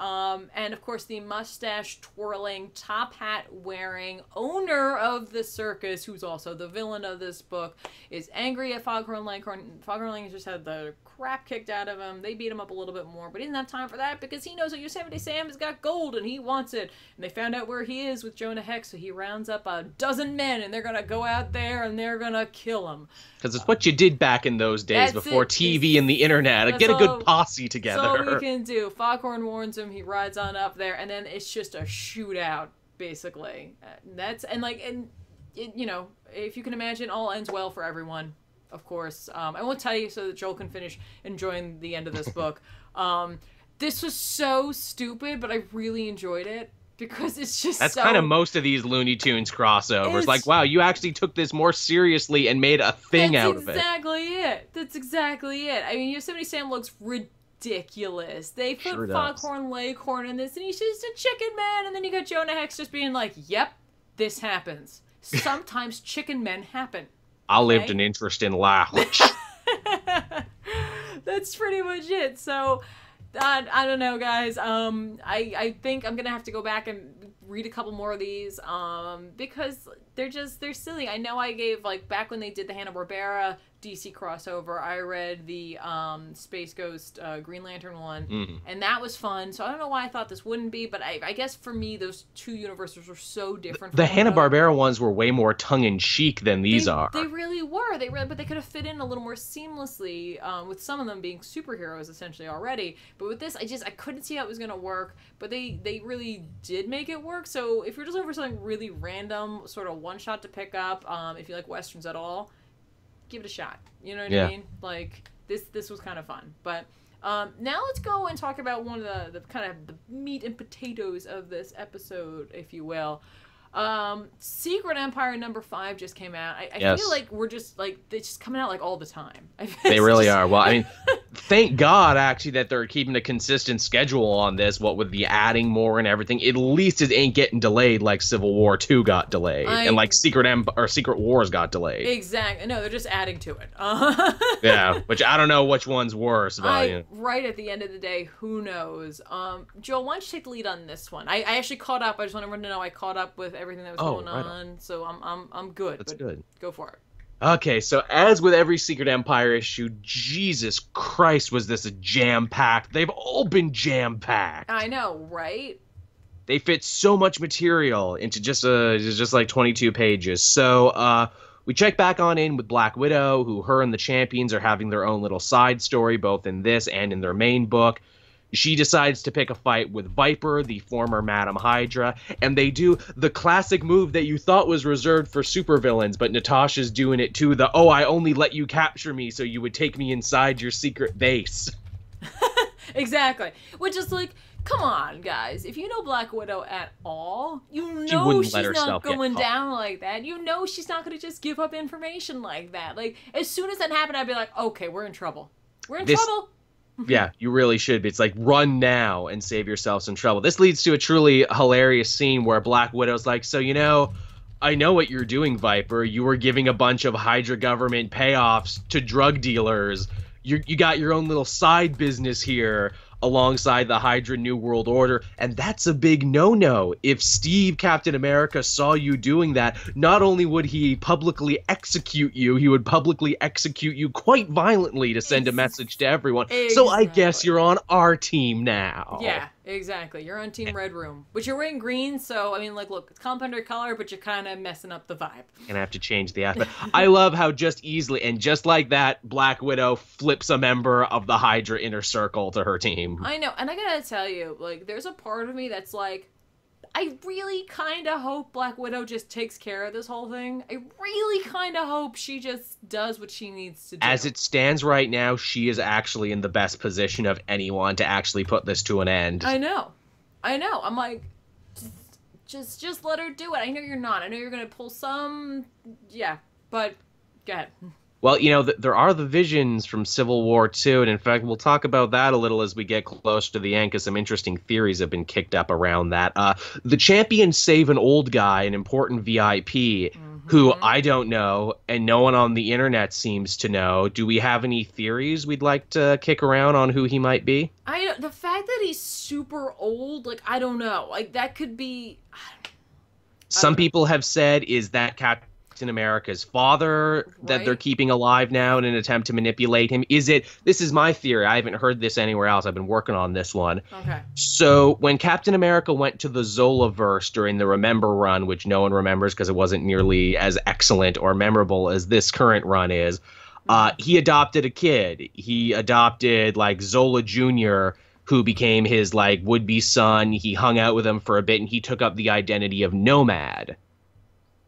And of course the mustache twirling, top hat wearing owner of the circus, who's also the villain of this book, is angry at Foghorn Leghorn. Foghorn Leghorn just had the crap kicked out of him. They beat him up a little bit more, but he didn't have time for that because he knows that Yosemite Sam has got gold and he wants it. And they found out where he is with Jonah Hex, so he rounds up a dozen men and they're gonna go out there and they're gonna kill him. Because it's what you did back in those days before TV and the internet. Get a good posse together. That's all we can do. Foghorn warns him. He rides on up there, and then it's just a shootout, basically. If you can imagine, all ends well for everyone. Of course, I won't tell you so that Joel can finish enjoying the end of this book. This was so stupid, but I really enjoyed it. Because it's just That's kind of most of these Looney Tunes crossovers. Like, wow, you actually took this more seriously and made a thing out of it. That's exactly it. I mean, Yosemite Sam looks ridiculous. They put Foghorn Leghorn in this, and he's just a chicken man. And then you got Jonah Hex just being like, yep, this happens. Sometimes chicken men happen. I lived an interesting life. That's pretty much it. So... I don't know, guys. I think I'm gonna have to go back and read a couple more of these because they're silly. I know I gave, like, back when they did the Hanna-Barbera DC crossover, I read the Space Ghost Green Lantern one, and that was fun. So I don't know why I thought this wouldn't be, but I guess for me, those two universes were so different. The Hanna-Barbera ones were way more tongue-in-cheek than these are. They really were. But they could have fit in a little more seamlessly, with some of them being superheroes essentially already. But with this, I couldn't see how it was going to work. But they really did make it work. So if you're just looking for something really random, sort of one shot to pick up, if you like westerns at all, give it a shot. You know what I mean? Like, this was kind of fun. But now let's go and talk about one of the kind of the meat and potatoes of this episode, if you will. Secret Empire #5 just came out. I feel like we're just, like, it's just coming out, like, all the time. They really are. Well, I mean, thank God, actually, that they're keeping a consistent schedule on this, what with the adding more and everything. At least it ain't getting delayed like Civil War 2 got delayed, and like Secret Wars got delayed. Exactly. No, they're just adding to it. Yeah, which I don't know which one's worse. But, right at the end of the day, who knows? Joel, why don't you take the lead on this one? I actually caught up. I just want everyone to know I caught up with everything that was going on, so I'm good. That's good. Go for it. Okay, so as with every Secret Empire issue, Jesus Christ, was this a jam-packed? They've all been jam-packed. I know, right? They fit so much material into just like 22 pages. So we check back on in with Black Widow, who her and the Champions are having their own little side story, both in this and in their main book. She decides to pick a fight with Viper, the former Madam Hydra, and they do the classic move that you thought was reserved for supervillains, but Natasha's doing it too, I only let you capture me so you would take me inside your secret base. Exactly. Which is like, come on, guys. If you know Black Widow at all, you know she's not going down like that. You know she's not going to just give up information like that. Like, as soon as that happened, I'd be like, okay, we're in trouble. We're in trouble. Yeah, you really should be. It's like, run now and save yourself some trouble. This leads to a truly hilarious scene where Black Widow's like, so, I know what you're doing, Viper. You were giving a bunch of Hydra government payoffs to drug dealers. You got your own little side business here alongside the Hydra New World Order, and that's a big no-no. If Steve, Captain America, saw you doing that, not only would he publicly execute you, he would publicly execute you quite violently to send a message to everyone. Exactly. So I guess you're on our team now. Yeah, exactly. You're on Team Red Room. But you're wearing green, so, I mean, like, look, it's complementary color, but you're kind of messing up the vibe. Gonna have to change the outfit. I love how just easily, and just like that, Black Widow flips a member of the Hydra inner circle to her team. I know, and I gotta tell you, like, there's a part of me that's like, I really kind of hope Black Widow just takes care of this whole thing. I really kind of hope she just does what she needs to do. As it stands right now, she is actually in the best position of anyone to actually put this to an end. I know. I'm like, just let her do it. I know you're not. I know you're gonna pull some, but go ahead. Well, there are the visions from Civil War 2, and in fact, we'll talk about that a little as we get closer to the end, because some interesting theories have been kicked up around that. The Champions save an old guy, an important VIP, who I don't know, and no one on the internet seems to know. Do we have any theories we'd like to kick around on who he might be? The fact that he's super old, like, I don't know. Like, that could be... Some people have said, is that Captain America's father that they're keeping alive now in an attempt to manipulate him? This is my theory, I haven't heard this anywhere else, I've been working on this one. Okay. So when Captain America went to the Zola-verse during the Remember run, which no one remembers because it wasn't nearly as excellent or memorable as this current run is, he adopted a kid. He adopted, like, Zola Jr., who became his, like, would-be son. He hung out with him for a bit, and he took up the identity of Nomad,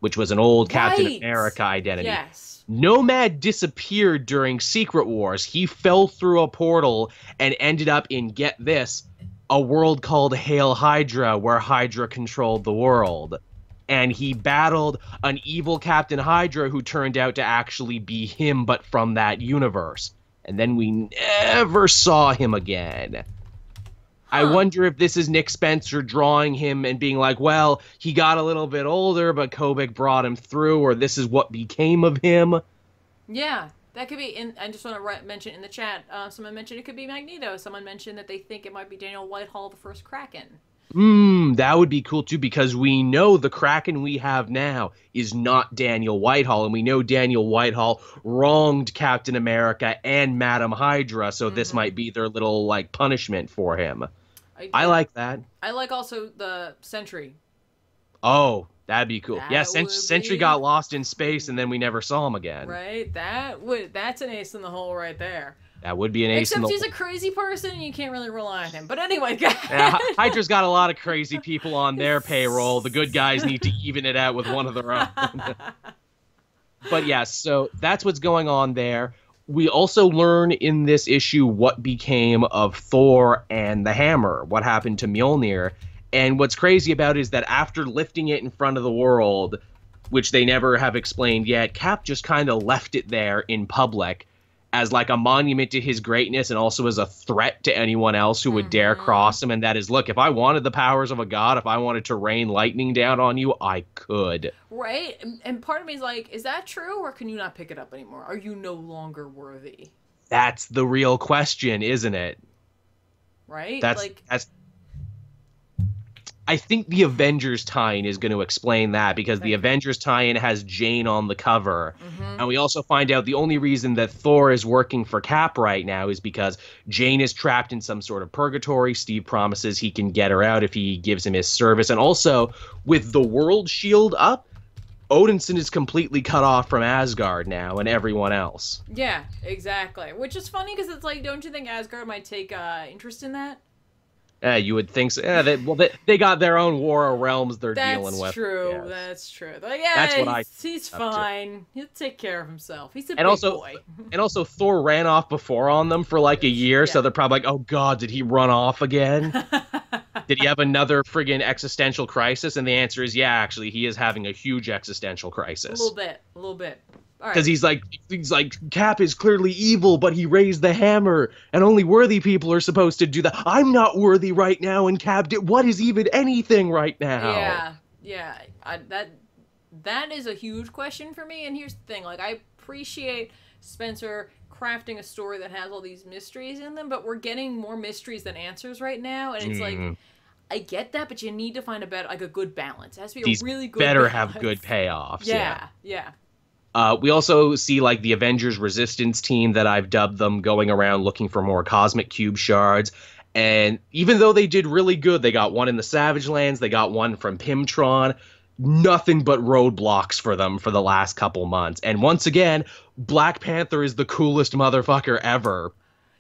which was an old Captain America identity. Yes. Nomad disappeared during Secret Wars. He fell through a portal and ended up in, get this, a world called Hail Hydra, where Hydra controlled the world. And he battled an evil Captain Hydra who turned out to actually be him, but from that universe. And then we never saw him again. I wonder if this is Nick Spencer drawing him and being like, well, he got a little bit older, but Kobik brought him through, or this is what became of him. Yeah, that could be. I just want to mention in the chat, someone mentioned it could be Magneto. Someone mentioned that they think it might be Daniel Whitehall, the first Kraken. that would be cool too, because we know the Kraken we have now is not Daniel Whitehall, and we know Daniel Whitehall wronged Captain America and Madam Hydra, so this might be their little like punishment for him. I like that. I like also the Sentry. Oh, that'd be cool. That yeah, would Sentry be got lost in space, and then we never saw him again. Right? That's an ace in the hole right there. That would be an ace in the hole. Except he's a crazy person, and you can't really rely on him. But anyway, guys. Yeah, Hydra's got a lot of crazy people on their payroll. The good guys need to even it out with one of their own. But yeah, so that's what's going on there. We also learn in this issue what became of Thor and the hammer, what happened to Mjolnir. And what's crazy about it is that after lifting it in front of the world, which they never have explained yet, Cap just kind of left it there in public as like a monument to his greatness and also as a threat to anyone else who would dare cross him. And that is, look, if I wanted the powers of a god, if I wanted to rain lightning down on you, I could. Right? And part of me is like, is that true, or can you not pick it up anymore? Are you no longer worthy? That's the real question, isn't it? Right? That's I think the Avengers tie-in is going to explain that, because the Avengers tie-in has Jane on the cover. And we also find out the only reason that Thor is working for Cap right now is because Jane is trapped in some sort of purgatory. Steve promises he can get her out if he gives him his service. And also, with the world shield up, Odinson is completely cut off from Asgard now and everyone else. Yeah, exactly. Which is funny because it's like, don't you think Asgard might take interest in that? You would think so. Yeah, they got their own war of realms they're dealing with. That's true. Yes. That's true. Like, yeah, that's what he's fine. He'll take care of himself. He's a big boy. And also, Thor ran off before on them for like a year, so they're probably like, oh god, did he run off again? Did he have another friggin' existential crisis? And the answer is yeah, actually, he is having a huge existential crisis. A little bit. Because he's like, Cap is clearly evil, but he raised the hammer, and only worthy people are supposed to do that. I'm not worthy right now, and Cap did. What is even anything right now? Yeah. That is a huge question for me. And here's the thing: like, I appreciate Spencer crafting a story that has all these mysteries in them, but we're getting more mysteries than answers right now, and it's like, I get that, but you need to find a good balance. It has to be a really good. Better balance. have good payoffs. Yeah. We also see like the Avengers Resistance team that I've dubbed them going around looking for more cosmic cube shards. And even though they did really good, they got one in the Savage Lands, they got one from Pimtron, nothing but roadblocks for them for the last couple months. And once again, Black Panther is the coolest motherfucker ever.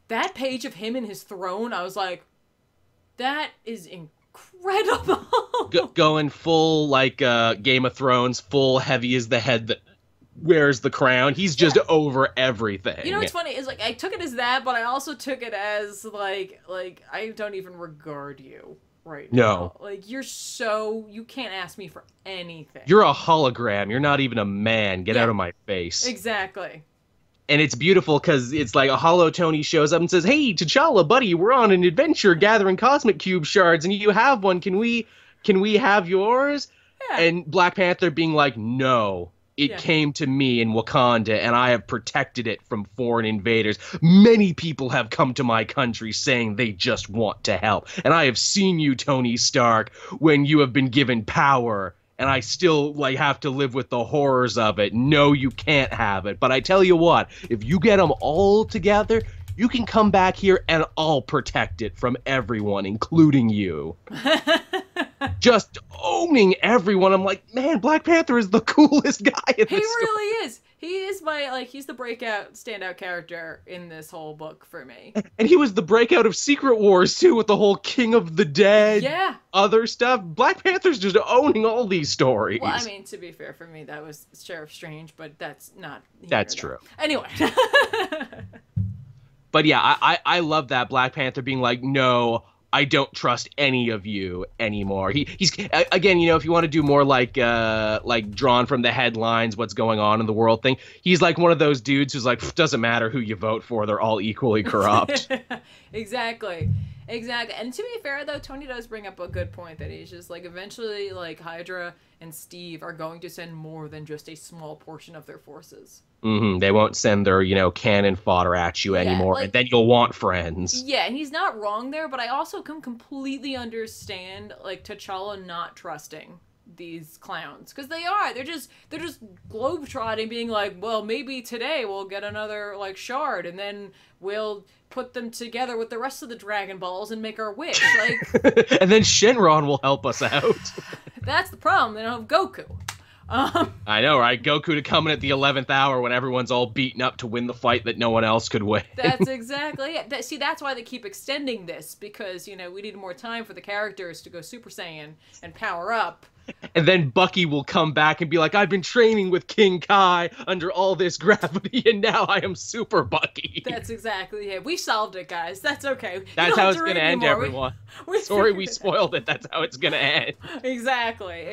That page of him in his throne, I was like, that is incredible. Going full like Game of Thrones, full heavy is the head that wears the crown. He's just over everything. You know what's funny is like I took it as that, but I also took it as like I don't even regard you right now. Like you can't ask me for anything. You're a hologram. You're not even a man. Get out of my face. Exactly. And it's beautiful because it's like a Hollow Tony shows up and says, "Hey, T'Challa, buddy, we're on an adventure gathering cosmic cube shards, and you have one. Can we have yours?" Yeah. And Black Panther being like, "No. It came to me in Wakanda, and I have protected it from foreign invaders. Many people have come to my country saying they just want to help. And I have seen you, Tony Stark, when you have been given power, and I still have to live with the horrors of it. No, you can't have it. But I tell you what, if you get them all together, you can come back here and I'll protect it from everyone, including you." Just owning everyone. I'm like, man, Black Panther is the coolest guy in this story. He really is. He is he's the standout character in this whole book for me. And he was the breakout of Secret Wars, too, with the whole King of the Dead, other stuff. Black Panther's just owning all these stories. Well, I mean, to be fair, for me, that was Sheriff Strange, but that's not... That's true. Anyway. But yeah, I love that Black Panther being like, no, I don't trust any of you anymore. He's again, if you want to do more like drawn from the headlines, what's going on in the world thing, he's like one of those dudes who's like, doesn't matter who you vote for, they're all equally corrupt. Exactly. And to be fair, though, Tony does bring up a good point that he's just like, eventually, like, Hydra and Steve are going to send more than just a small portion of their forces. They won't send their, cannon fodder at you anymore, and then you'll want friends. Yeah, and he's not wrong there, but I also can completely understand, like, T'Challa not trusting these clowns, because they're just globetrotting, being like, well, maybe today we'll get another, like, shard, and then we'll put them together with the rest of the Dragon Balls and make our wish, like. And then Shenron will help us out. That's the problem. They don't have Goku. I know, right? Goku to come in at the 11th hour when everyone's all beaten up to win the fight that no one else could win. That's exactly it. See, that's why they keep extending this, because, we need more time for the characters to go Super Saiyan and power up. And then Bucky will come back and be like, I've been training with King Kai under all this gravity, and now I am Super Bucky. That's exactly it. We solved it, guys. That's okay. That's how it's going to end, everyone. Sorry we spoiled it. That's how it's going to end. Exactly.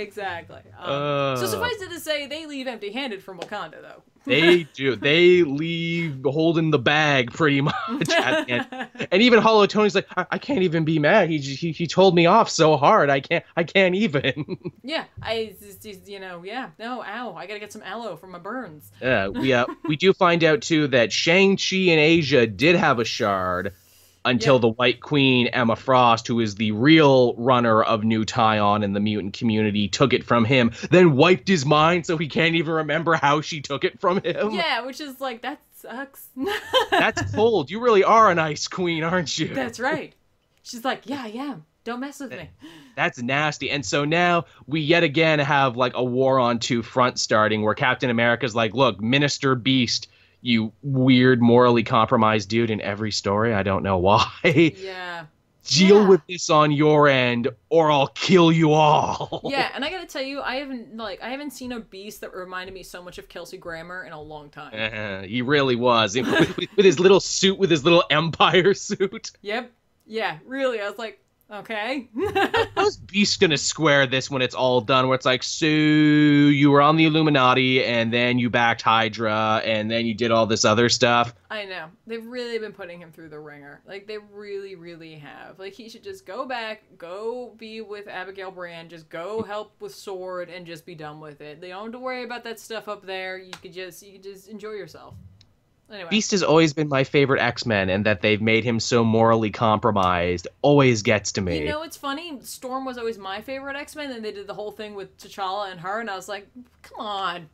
So suffice it to say, they leave empty-handed from Wakanda, though. They do. They leave holding the bag pretty much at the end. And even Hollow Tony's like, I can't even be mad. He told me off so hard. I can't even. Yeah. No, ow. I gotta get some aloe for my burns. We do find out too that Shang-Chi and Asia did have a shard until the White Queen, Emma Frost, who is the real runner of New Tyon in the mutant community, took it from him, then wiped his mind so he can't even remember how she took it from him. Yeah, which is like, that sucks. That's cold. You really are an ice queen, aren't you? That's right. She's like, yeah, I am. Don't mess with me. That's nasty. And so now we yet again have like a war on two fronts starting, where Captain America's like, look, Minister Beast, you weird, morally compromised dude in every story. I don't know why. Yeah. Deal with this on your end, or I'll kill you all. Yeah, and I gotta tell you, I haven't seen a Beast that reminded me so much of Kelsey Grammer in a long time. He really was. with his little suit, with his little Empire suit. Yep. Yeah, really. I was like, okay. How's Beast gonna square this when it's all done, where it's like, so you were on the Illuminati, and then you backed Hydra, and then you did all this other stuff? I know. They've really been putting him through the ringer. Like, they really, really have. Like, he should just go back, go be with Abigail Brand, just go help with Sword, and just be done with it. They don't have to worry about that stuff up there. You could just enjoy yourself. Anyway. Beast has always been my favorite X-Men, and that they've made him so morally compromised always gets to me. You know, it's funny. Storm was always my favorite X-Men, and they did the whole thing with T'Challa and her, and I was like, come on.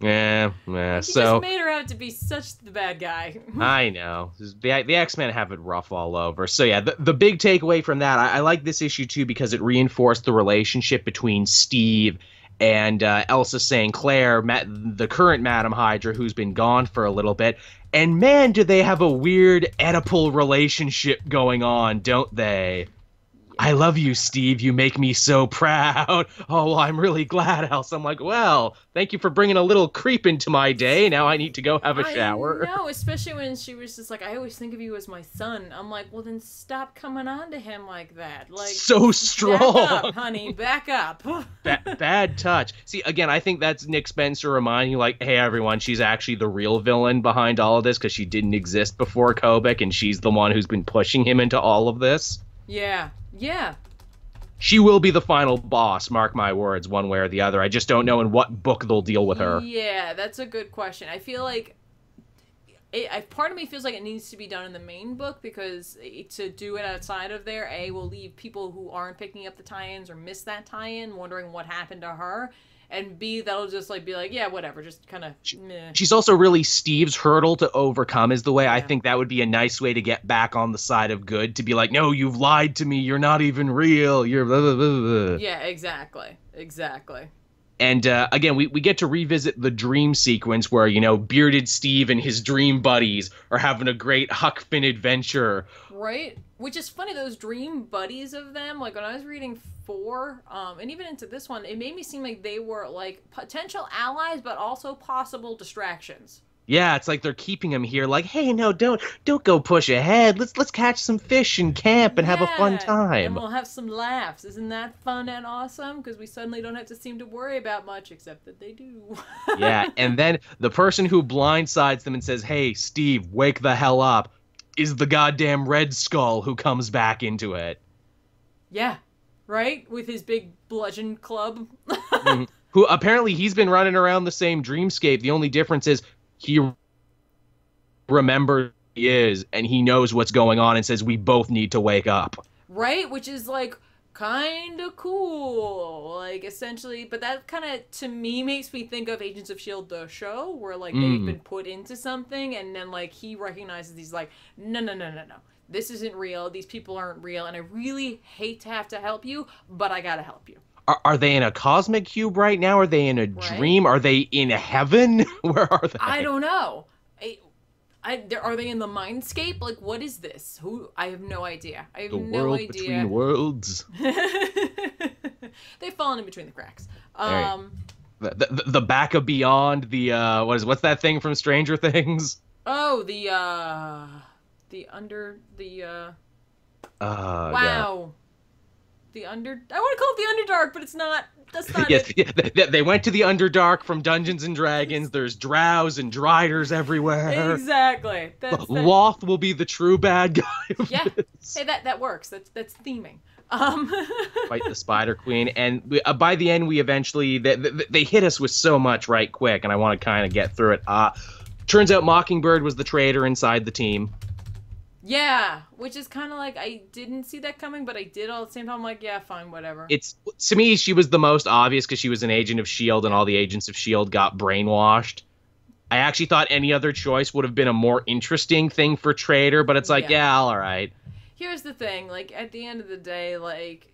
Yeah. He just made her out to be such the bad guy. I know. The X-Men have it rough all over. So yeah, the big takeaway from that, I like this issue too because it reinforced the relationship between Steve and Elsa St. Clair, the current Madam Hydra, who's been gone for a little bit. And man, do they have a weird Oedipal relationship going on, don't they? I love you, Steve. You make me so proud. Oh, I'm really glad, Elsa. I'm like, well, thank you for bringing a little creep into my day. Now I need to go have a shower. I know, especially when she was just like, I always think of you as my son. I'm like, well, then stop coming on to him like that. Like, so strong. Back up, honey. Back up. Bad touch. See, again, I think that's Nick Spencer reminding you, like, hey, everyone, she's actually the real villain behind all of this because she didn't exist before Kobik, and she's the one who's been pushing him into all of this. Yeah. Yeah. She will be the final boss, mark my words, one way or the other. I just don't know in what book they'll deal with her. Yeah, that's a good question. I feel like part of me feels like it needs to be done in the main book, because to do it outside of there, will leave people who aren't picking up the tie-ins or miss that tie-in wondering what happened to her. And B, that'll just like be like, yeah, whatever, just kind of meh. She's also really Steve's hurdle to overcome is the way. I think that would be a nice way to get back on the side of good, to be like, no, you've lied to me, you're not even real, you're blah, blah, blah, blah. Yeah, exactly. And again, we get to revisit the dream sequence where, you know, bearded Steve and his dream buddies are having a great Huck Finn adventure. Right? Which is funny, those dream buddies of them, like when I was reading 4, and even into this one, it made me seem like they were like potential allies, but also possible distractions. Yeah, it's like they're keeping him here, like, hey, no, don't go push ahead. Let's catch some fish and camp and have a fun time. And we'll have some laughs. Isn't that fun and awesome? Because we suddenly don't have to seem to worry about much, except that they do. Yeah, and then the person who blindsides them and says, hey, Steve, wake the hell up, is the goddamn Red Skull who comes back into it. Yeah, right? With his big bludgeon club. who apparently he's been running around the same dreamscape. The only difference is he remembers who he is, and he knows what's going on and says, we both need to wake up. Right? Which is, like, kind of cool. Like, essentially, but that kind of, to me, makes me think of Agents of S.H.I.E.L.D., the show, where, like, they've been put into something, and then, like, he recognizes, he's like, no. This isn't real. These people aren't real, and I really hate to have to help you, but I gotta help you. Are they in a cosmic cube right now? Are they in a dream? Are they in heaven? Where are they? I don't know. Are they in the mindscape? Like, what is this? I have no idea. I have no idea. The world between worlds. They've fallen in between the cracks. The back of beyond. What's that thing from Stranger Things? Oh, wow. The under. I want to call it the Underdark, but it's not. That's not yes, it. Yeah, they went to the Underdark from Dungeons and Dragons. There's drows and driders everywhere. Exactly. Loth will be the true bad guy. Yeah. Hey, that works. That's theming. Fight the Spider Queen, and by the end, we eventually they hit us with so much right quick, and I want to kind of get through it. Turns out Mockingbird was the traitor inside the team. Yeah, which is kind of like, I didn't see that coming, but I did all at the same time. I'm like, yeah, fine, whatever. To me, she was the most obvious because she was an agent of S.H.I.E.L.D. and all the agents of S.H.I.E.L.D. got brainwashed. I actually thought any other choice would have been a more interesting thing for traitor, but it's like, yeah, all right. Here's the thing, like, at the end of the day, like,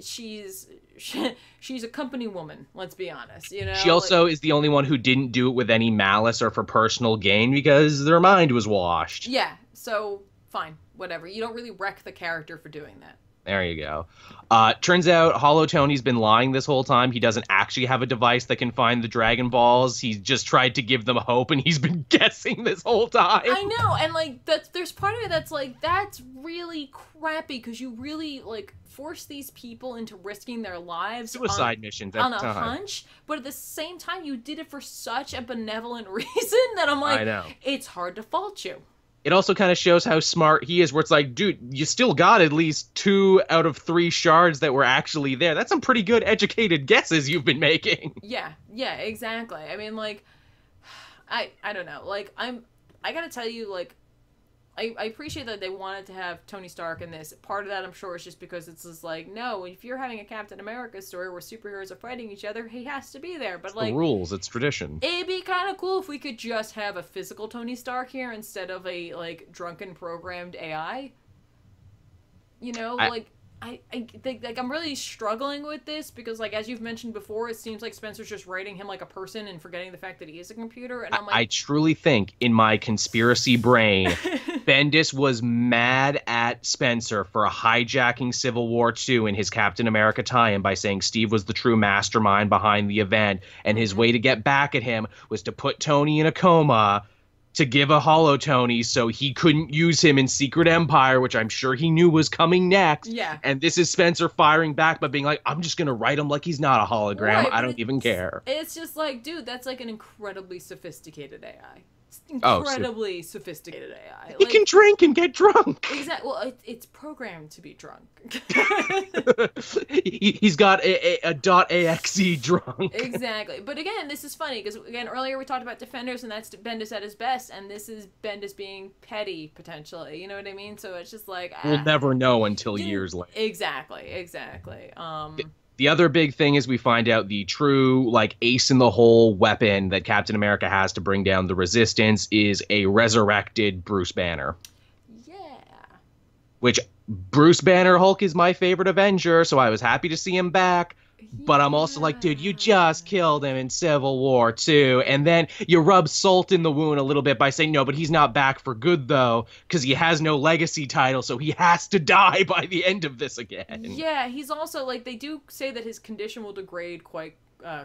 she's a company woman, let's be honest, you know? She also is the only one who didn't do it with any malice or for personal gain because their mind was washed. Yeah, so fine, whatever. You don't really wreck the character for doing that. There you go. Turns out Hollow Tony's been lying this whole time. He doesn't actually have a device that can find the Dragon Balls. He's just tried to give them hope, and he's been guessing this whole time. I know, and, like, there's part of it that's, like, that's really crappy, because you really, like, force these people into risking their lives. Suicide missions on a hunch, but at the same time, you did it for such a benevolent reason that I'm like, I know. It's hard to fault you. It also kind of shows how smart he is, where it's like, dude, you still got at least 2 out of 3 shards that were actually there. That's some pretty good educated guesses you've been making. Yeah, exactly. I mean, like, I don't know. Like, I gotta tell you, like, I appreciate that they wanted to have Tony Stark in this. Part of that, I'm sure, is just because it's just like, no, if you're having a Captain America story where superheroes are fighting each other, he has to be there. But it's like, the rules, it's tradition. It'd be kind of cool if we could just have a physical Tony Stark here instead of a, like, drunken programmed AI. You know, I think, like, I'm really struggling with this because, like, as you've mentioned before, it seems like Spencer's just writing him like a person and forgetting the fact that he is a computer. And I'm like, I truly think in my conspiracy brain, Bendis was mad at Spencer for hijacking Civil War II in his Captain America tie-in by saying Steve was the true mastermind behind the event, and his way to get back at him was to put Tony in a coma to give a Hollow Tony so he couldn't use him in Secret Empire, which I'm sure he knew was coming next. Yeah. And this is Spencer firing back by being like, I'm just going to write him like he's not a hologram. Right, I don't even care. It's just like, dude, that's like an incredibly sophisticated AI. Incredibly sophisticated AI. He can drink and get drunk. Exactly. Well, it's programmed to be drunk. He's got a .exe drunk. Exactly. But again, this is funny because, again, earlier we talked about Defenders, and that's Bendis at his best, and this is Bendis being petty, potentially. You know what I mean? So it's just like... We'll never know until years later. Exactly. The other big thing is we find out the true, like, ace-in-the-hole weapon that Captain America has to bring down the Resistance is a resurrected Bruce Banner. Yeah. Which, Bruce Banner Hulk is my favorite Avenger, so I was happy to see him back. But I'm also like, dude, you just killed him in Civil War II. And then you rub salt in the wound a little bit by saying, no, but he's not back for good, though, because he has no legacy title, so he has to die by the end of this again. Yeah, he's also, like, they do say that his condition will degrade quite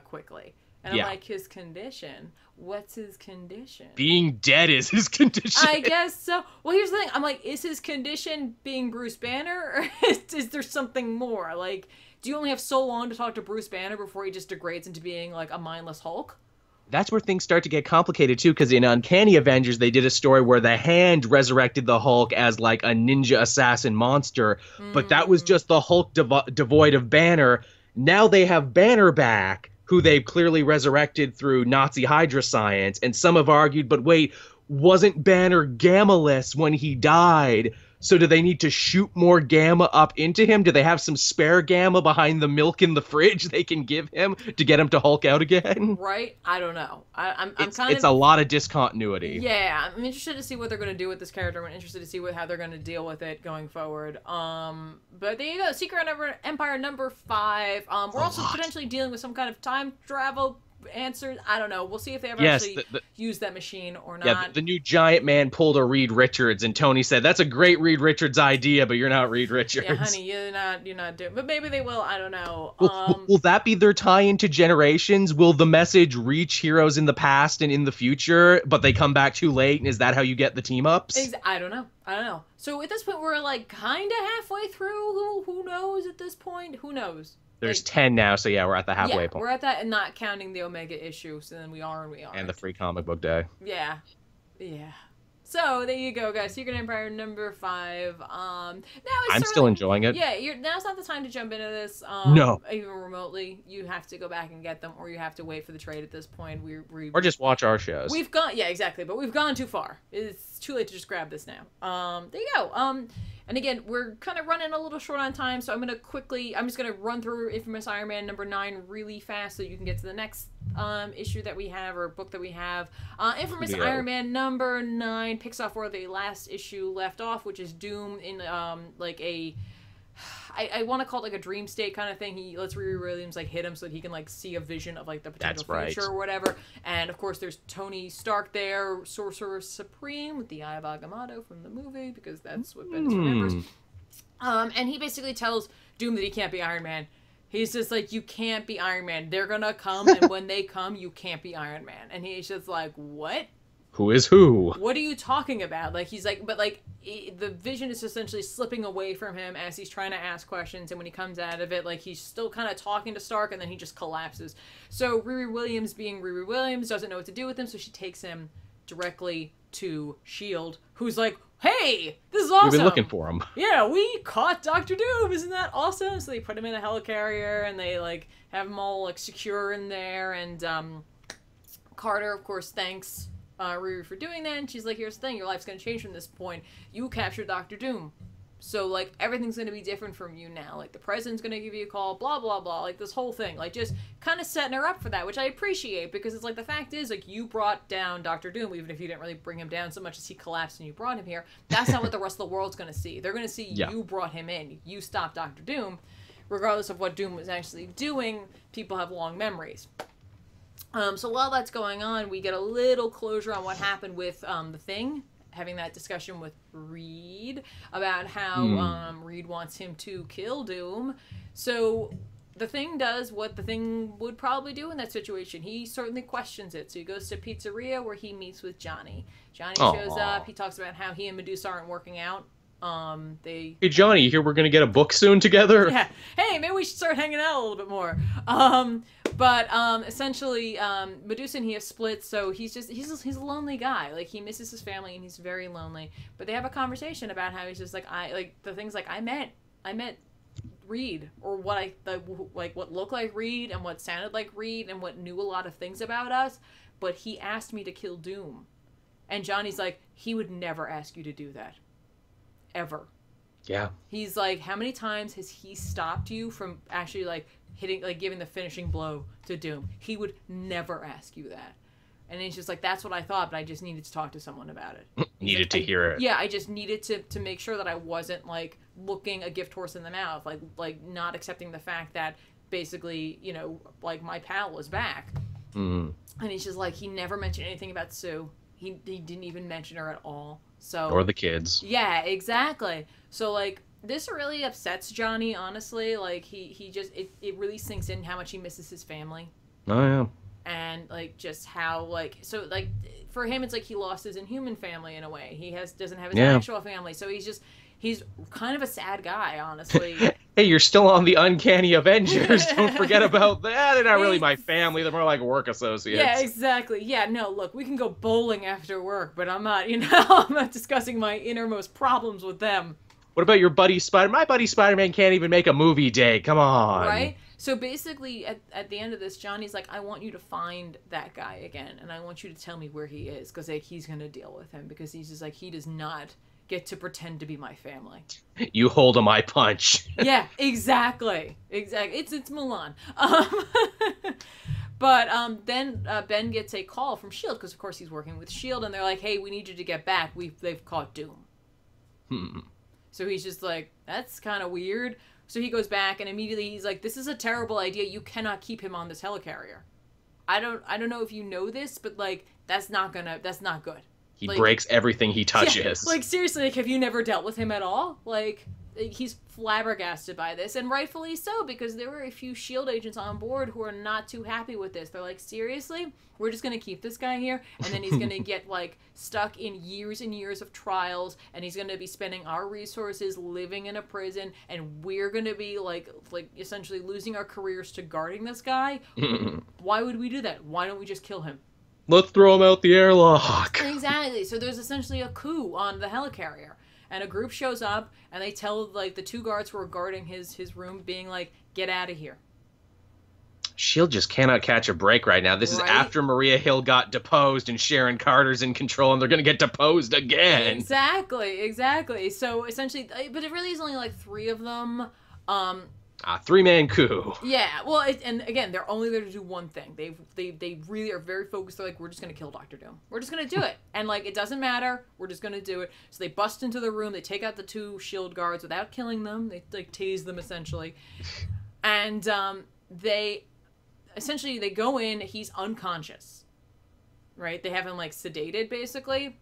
quickly. And I'm like, his condition? What's his condition? Being dead is his condition. I guess so. Well, here's the thing. I'm like, is his condition being Bruce Banner, or is there something more? Like... Do you only have so long to talk to Bruce Banner before he just degrades into being, like, a mindless Hulk? That's where things start to get complicated, too, because in Uncanny Avengers, they did a story where the Hand resurrected the Hulk as, like, a ninja assassin monster, but that was just the Hulk devoid of Banner. Now they have Banner back, who they've clearly resurrected through Nazi Hydra science. And some have argued, but wait, wasn't Banner gamma-less when he died? So do they need to shoot more gamma up into him? Do they have some spare gamma behind the milk in the fridge they can give him to get him to Hulk out again? Right? I don't know. It's a lot of discontinuity. Yeah, I'm interested to see what they're going to do with this character. I'm interested to see how they're going to deal with it going forward. But there you go. Secret Empire number 5. We're also potentially dealing with some kind of time travel answers. I don't know. We'll see if they ever actually use that machine or not. Yeah, the new giant man pulled a Reed Richards, and Tony said, "That's a great Reed Richards idea, but you're not Reed Richards." Yeah, honey, you're not doing. But maybe they will. I don't know. Will that be their tie into Generations? Will the message reach heroes in the past and in the future, but they come back too late? And is that how you get the team ups? I don't know. So at this point, we're like kind of halfway through. Who knows at this point? Who knows? There's 10 now, so yeah, we're at the halfway point. We're at that, and not counting the Omega issue, so then we are. And the free comic book day. Yeah. So there you go, guys. Secret Empire number 5. Now I'm still enjoying it. Yeah, now's not the time to jump into this. No. Even remotely, you have to go back and get them, or you have to wait for the trade at this point. Or just watch our shows. We've gone, yeah, exactly. But we've gone too far. It's too late to just grab this now. There you go. And again, we're kind of running a little short on time, so I'm just gonna run through Infamous Iron Man number 9 really fast so you can get to the next issue that we have, or book that we have. Infamous Iron Man number 9 picks off where the last issue left off, which is Doom in like a, I want to call it like a dream state kind of thing. He lets Riri Williams like hit him so that he can like see a vision of like the potential future or whatever. And of course there's Tony Stark there, Sorcerer Supreme with the Eye of Agamotto from the movie, because that's what Bendis remembers. And he basically tells Doom that he can't be Iron Man. He's just like, you can't be Iron Man. They're gonna come, and when they come, you can't be Iron Man. And he's just like, what? Who is who? What are you talking about? Like, he's like, but like, the vision is essentially slipping away from him as he's trying to ask questions, and when he comes out of it, like, he's still kind of talking to Stark, and then he just collapses. So Riri Williams, being Riri Williams, doesn't know what to do with him, so she takes him directly to S.H.I.E.L.D., who's like, hey, this is awesome. We've been looking for him. Yeah, we caught Dr. Doom. Isn't that awesome? So they put him in a helicarrier, and they, like, have him all, like, secure in there, and Carter, of course, thanks Riri for doing that, and she's like, here's the thing, your life's gonna change from this point. You captured Dr. Doom. So, like, everything's gonna be different from you now. Like, the president's gonna give you a call, blah, blah, blah. Like, this whole thing. Like, just kind of setting her up for that, which I appreciate, because it's like, the fact is, like, you brought down Dr. Doom, even if you didn't really bring him down so much as he collapsed and you brought him here. That's not what the rest of the world's gonna see. They're gonna see you brought him in. You stopped Dr. Doom. Regardless of what Doom was actually doing, people have long memories. So while that's going on, we get a little closure on what happened with the Thing, having that discussion with Reed about how Reed wants him to kill Doom. So the Thing does what the Thing would probably do in that situation. He certainly questions it. So he goes to a pizzeria where he meets with Johnny. Johnny shows up. He talks about how he and Medusa aren't working out. Hey Johnny, you hear we're gonna get a book soon together? Yeah. Hey, maybe we should start hanging out a little bit more. But essentially, Medusa and he have split, so he's a lonely guy. Like, he misses his family and he's very lonely. But they have a conversation about how he's just like, I met Reed, or what what looked like Reed and what sounded like Reed and what knew a lot of things about us, but he asked me to kill Doom. And Johnny's like, he would never ask you to do that. Ever. Yeah. He's like, how many times has he stopped you from actually like hitting, like giving the finishing blow to Doom? He would never ask you that. And he's just like, that's what I thought, but I just needed to talk to someone about it. Needed to hear it. Yeah, I just needed to make sure that I wasn't like looking a gift horse in the mouth, like not accepting the fact that basically, you know, like my pal was back. Mm-hmm. And he's just like, he never mentioned anything about Sue. He didn't even mention her at all. So, or the kids. Yeah, exactly. So, like, this really upsets Johnny, honestly. Like, he just, it really sinks in how much he misses his family. Oh, yeah. And, like, just how, like, so, like, for him, it's like he lost his inhuman family in a way. He doesn't have his actual family. So he's kind of a sad guy, honestly. Hey, you're still on the Uncanny Avengers. Don't forget about that. They're not really my family. They're more like work associates. Yeah, exactly. Yeah, no, look, we can go bowling after work, but I'm not, I'm not discussing my innermost problems with them. What about your buddy Spider? My buddy Spider-Man can't even make a movie day. Come on. Right? So basically, at the end of this, Johnny's like, I want you to find that guy again, and I want you to tell me where he is, because like, he's going to deal with him, because he's just like, he does not get to pretend to be my family. You hold him, I punch. Yeah, exactly. It's Mulan. But then Ben gets a call from S.H.I.E.L.D., because of course he's working with S.H.I.E.L.D., and they're like, hey, we need you to get back. They've caught Doom. So he's just like, that's kind of weird. So he goes back, and immediately he's like, this is a terrible idea. You cannot keep him on this helicarrier. I don't know if you know this, but like, that's not good. He like, breaks everything he touches. Yeah, like, seriously, like, have you never dealt with him at all? Like, he's flabbergasted by this, and rightfully so, because there were a few S.H.I.E.L.D. agents on board who are not too happy with this. They're like, seriously? We're just going to keep this guy here, and then he's going to get, like, stuck in years and years of trials, and he's going to be spending our resources living in a prison, and we're going to be, like essentially losing our careers to guarding this guy? Why would we do that? Why don't we just kill him? Let's throw him out the airlock. Exactly. So there's essentially a coup on the helicarrier. And a group shows up, and they tell, like, the two guards who are guarding his room, being like, get out of here. S.H.I.E.L.D. just cannot catch a break right now. This is after Maria Hill got deposed, and Sharon Carter's in control, and they're going to get deposed again. Exactly. So, essentially, but it really is only, like, 3 of them. Three-man coup. Yeah, well, and again, they're only there to do one thing. They really are very focused. They're like, we're just going to kill Dr. Doom. We're just going to do it. And, like, it doesn't matter. We're just going to do it. So they bust into the room. They take out the 2 S.H.I.E.L.D. guards without killing them. They, like, tase them, essentially. And they go in. He's unconscious. Right? They have him, like, sedated, basically.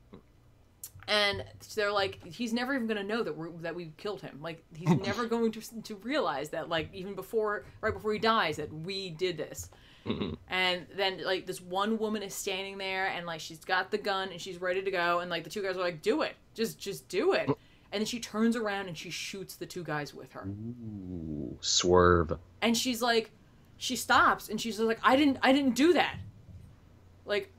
And they're like, he's never even going to know that we killed him. Like, he's never going to realize that, like, even right before he dies, that we did this. And then, like, this one woman is standing there, and, like, she's got the gun, and she's ready to go, and, like, the 2 guys are like, do it. Just do it. And then she turns around, and she shoots the 2 guys with her. Ooh, swerve. And she's like, she stops, and she's like, I didn't do that. Like,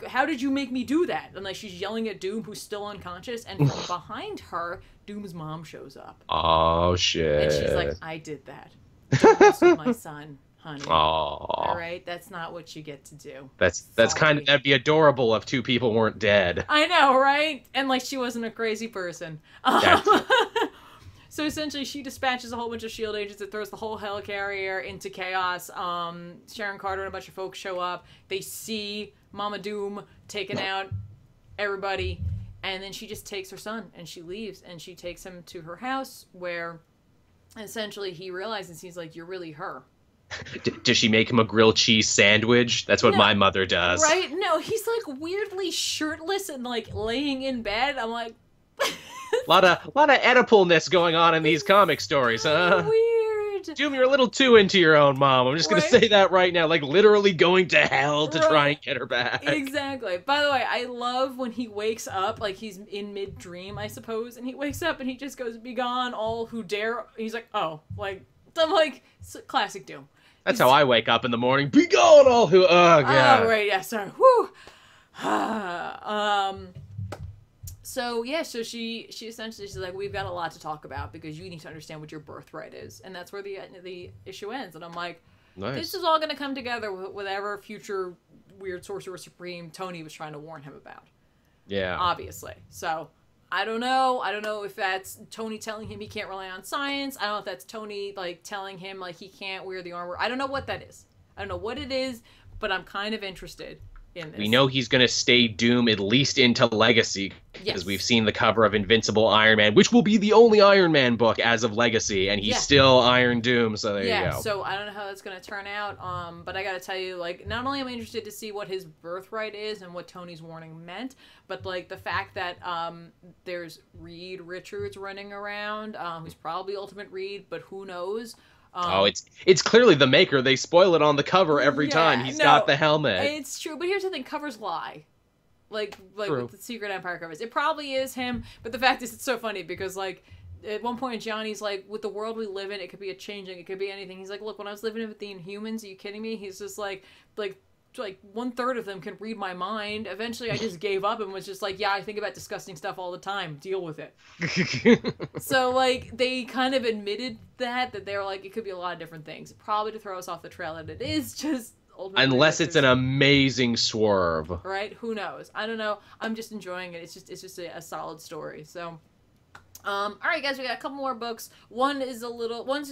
how did you make me do that? And, like, she's yelling at Doom, who's still unconscious, and from behind her, Doom's mom shows up. Oh, shit. And she's like, I did that. Don't mess with my son, honey. Aww. All right? That's not what you get to do. That's kind of, that'd be adorable if 2 people weren't dead. I know, right? And, like, she wasn't a crazy person. So essentially, she dispatches a whole bunch of S.H.I.E.L.D. agents. It throws the whole helicarrier into chaos. Sharon Carter and a bunch of folks show up. They see Mama Doom taking out everybody. And then she just takes her son and she leaves. And she takes him to her house where essentially he realizes, he's like, you're really her. Does she make him a grilled cheese sandwich? That's what my mother does. Right? No, he's like weirdly shirtless and like laying in bed. I'm like... A lot of Oedipalness going on in these comic stories, huh? Weird. Doom, you're a little too into your own mom. I'm just going to say that right now. Like, literally going to hell to try and get her back. Exactly. By the way, I love when he wakes up, like he's in mid-dream, I suppose, and he wakes up and he just goes, be gone, all who dare. He's like, oh. Like, I'm like, classic Doom. That's how I wake up in the morning. Be gone, all who... Oh, God. Oh, right, yeah, sorry. Whew. So, yeah, so she essentially, she's like, we've got a lot to talk about because you need to understand what your birthright is. And that's where the issue ends. And I'm like, nice. This is all going to come together with whatever future weird Sorcerer Supreme Tony was trying to warn him about. Yeah. Obviously. So, I don't know. I don't know if that's Tony telling him he can't rely on science. I don't know if that's Tony, like, telling him, like, he can't wear the armor. I don't know what that is. I don't know what it is, but I'm kind of interested. We know he's going to stay Doom at least into Legacy, because we've seen the cover of Invincible Iron Man, which will be the only Iron Man book as of Legacy, and he's still Iron Doom, so there you go. Yeah, so I don't know how that's going to turn out, but I got to tell you, like, not only am I interested to see what his birthright is and what Tony's warning meant, but, like, the fact that there's Reed Richards running around, who's probably Ultimate Reed, but who knows? It's clearly the Maker. They spoil it on the cover every time. He's got the helmet. It's true, but here's the thing: covers lie. Like with the Secret Empire covers, it probably is him. But the fact is, it's so funny because like at one point Johnny's like, with the world we live in, it could be a changing, it could be anything. He's like, look, when I was living with the Inhumans, are you kidding me? He's just like like 1/3 of them can read my mind. Eventually I just gave up and was just like, yeah, I think about disgusting stuff all the time. Deal with it. So like they kind of admitted that they were like, it could be a lot of different things. Probably to throw us off the trail, and it is just unless it's an amazing swerve. Right? Who knows? I don't know. I'm just enjoying it. It's just a solid story. So all right, guys, we got a couple more books. One's just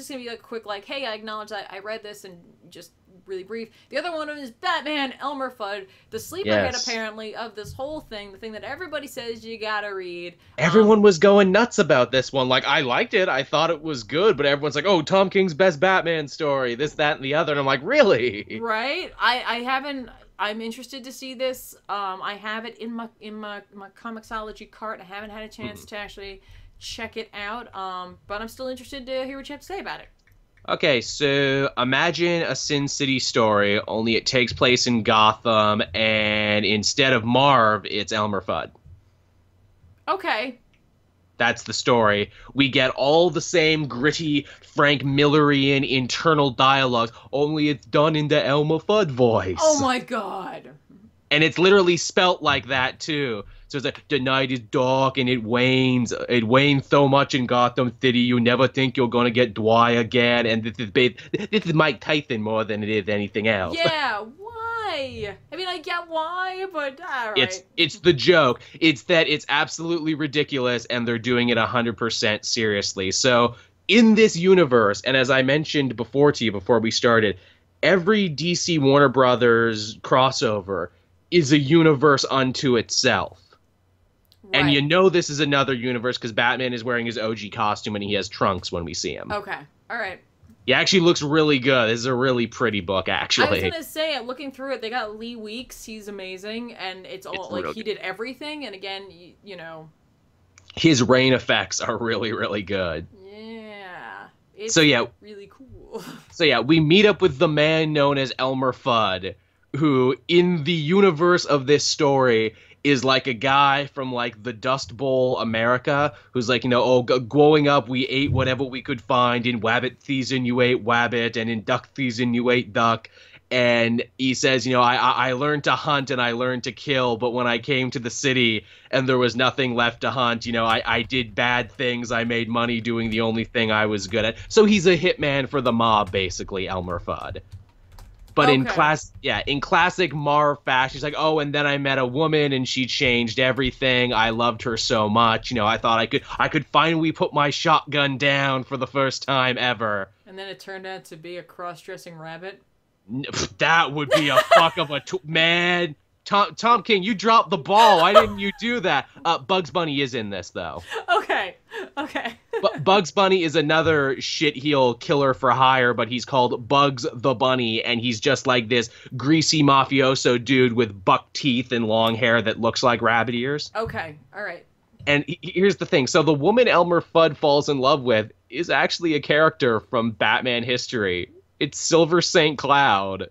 gonna be like quick, like, hey, I acknowledge that I read this, and just really brief. The other one is Batman Elmer Fudd, the sleeper hit, apparently, of this whole thing, the thing that everybody says you gotta read. Everyone was going nuts about this one. Like, I liked it, I thought it was good, but everyone's like, oh, Tom King's best Batman story, this, that, and the other, and I'm like, really? Right? I haven't... I'm interested to see this. I have it in my Comixology cart. I haven't had a chance to actually check it out, but I'm still interested to hear what you have to say about it. Okay, so imagine a Sin City story, only it takes place in Gotham, and instead of Marv, it's Elmer Fudd. Okay. That's the story. We get all the same gritty, Frank Millerian internal dialogues, only it's done in the Elmer Fudd voice. Oh my god. And it's literally spelt like that, too. So it's like, the night is dark and it wanes. It wanes so much in Gotham City, you never think you're going to get Dwight again. And this is Mike Tyson more than it is anything else. Yeah, why? I mean, I get why, but all right. It's the joke. It's that it's absolutely ridiculous and they're doing it 100% seriously. So in this universe, and as I mentioned before to you before we started, every DC Warner Brothers crossover is a universe unto itself. Right. And you know this is another universe because Batman is wearing his OG costume and he has trunks when we see him. Okay. All right. He actually looks really good. This is a really pretty book, actually. I was going to say, looking through it, they got Lee Weeks. He's amazing. And it's all like he did everything. And again, you know. His rain effects are really, really good. Yeah. It's so, yeah, really cool. So, yeah, we meet up with the man known as Elmer Fudd, who, in the universe of this story, is like a guy from like the Dust Bowl America who's like, you know, growing up we ate whatever we could find. In wabbit season you ate wabbit, and in duck season you ate duck. And he says, you know, I learned to hunt and I learned to kill, but when I came to the city and there was nothing left to hunt, you know, I did bad things. I made money doing the only thing I was good at. So he's a hitman for the mob, basically, Elmer Fudd. But in classic Marv fashion, she's like, oh, and then I met a woman and she changed everything. I loved her so much. You know, I thought I could finally put my shotgun down for the first time ever. And then it turned out to be a cross-dressing rabbit. That would be a fuck of a man. Tom King, you dropped the ball. Why didn't you do that? Bugs Bunny is in this, though. Okay. But Bugs Bunny is another shitheel killer for hire, but he's called Bugs the Bunny, and he's just like this greasy mafioso dude with buck teeth and long hair that looks like rabbit ears. Okay, all right. And here's the thing. So the woman Elmer Fudd falls in love with is actually a character from Batman history. It's Silver St. Cloud.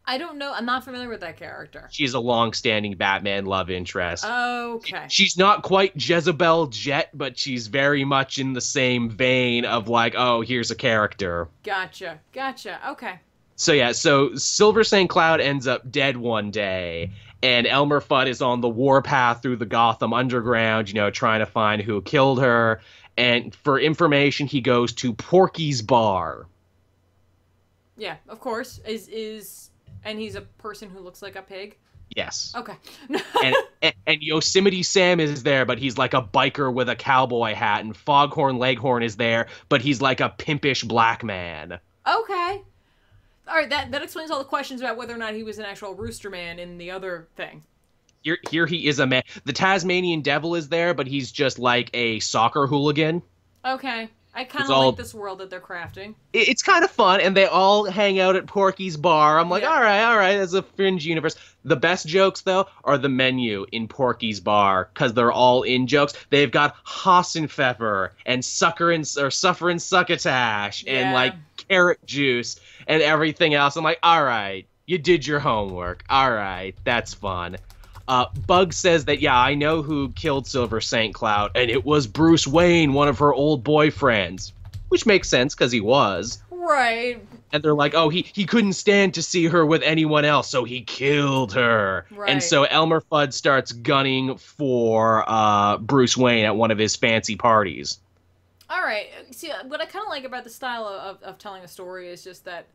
I don't know. I'm not familiar with that character. She's a long-standing Batman love interest. Okay. She's not quite Jezebel Jet, but she's very much in the same vein of like, oh, here's a character. Gotcha. Okay. So yeah, so Silver St. Cloud ends up dead one day, and Elmer Fudd is on the warpath through the Gotham Underground, you know, trying to find who killed her. And for information, he goes to Porky's Bar. Yeah, of course. And he's a person who looks like a pig? Yes. Okay. and Yosemite Sam is there, but he's like a biker with a cowboy hat. And Foghorn Leghorn is there, but he's like a pimpish black man. Okay. All right, that explains all the questions about whether or not he was an actual rooster man in the other thing. Here he is a man. The Tasmanian Devil is there, but he's just like a soccer hooligan. Okay. I kind of like this world that they're crafting. It's kind of fun, and they all hang out at Porky's Bar. I'm like, all right, that's a fringe universe. The best jokes, though, are the menu in Porky's Bar, because they're all in jokes. They've got Hassenpfeffer and Suffer and Succotash and, like, carrot juice and everything else. I'm like, all right, you did your homework. All right, that's fun. Bug says that, yeah, I know who killed Silver St. Cloud, and it was Bruce Wayne, one of her old boyfriends. Which makes sense, because he was. Right. And they're like, oh, he couldn't stand to see her with anyone else, so he killed her. Right. And so Elmer Fudd starts gunning for Bruce Wayne at one of his fancy parties. All right. See, what I kind of like about the style of telling a story is just that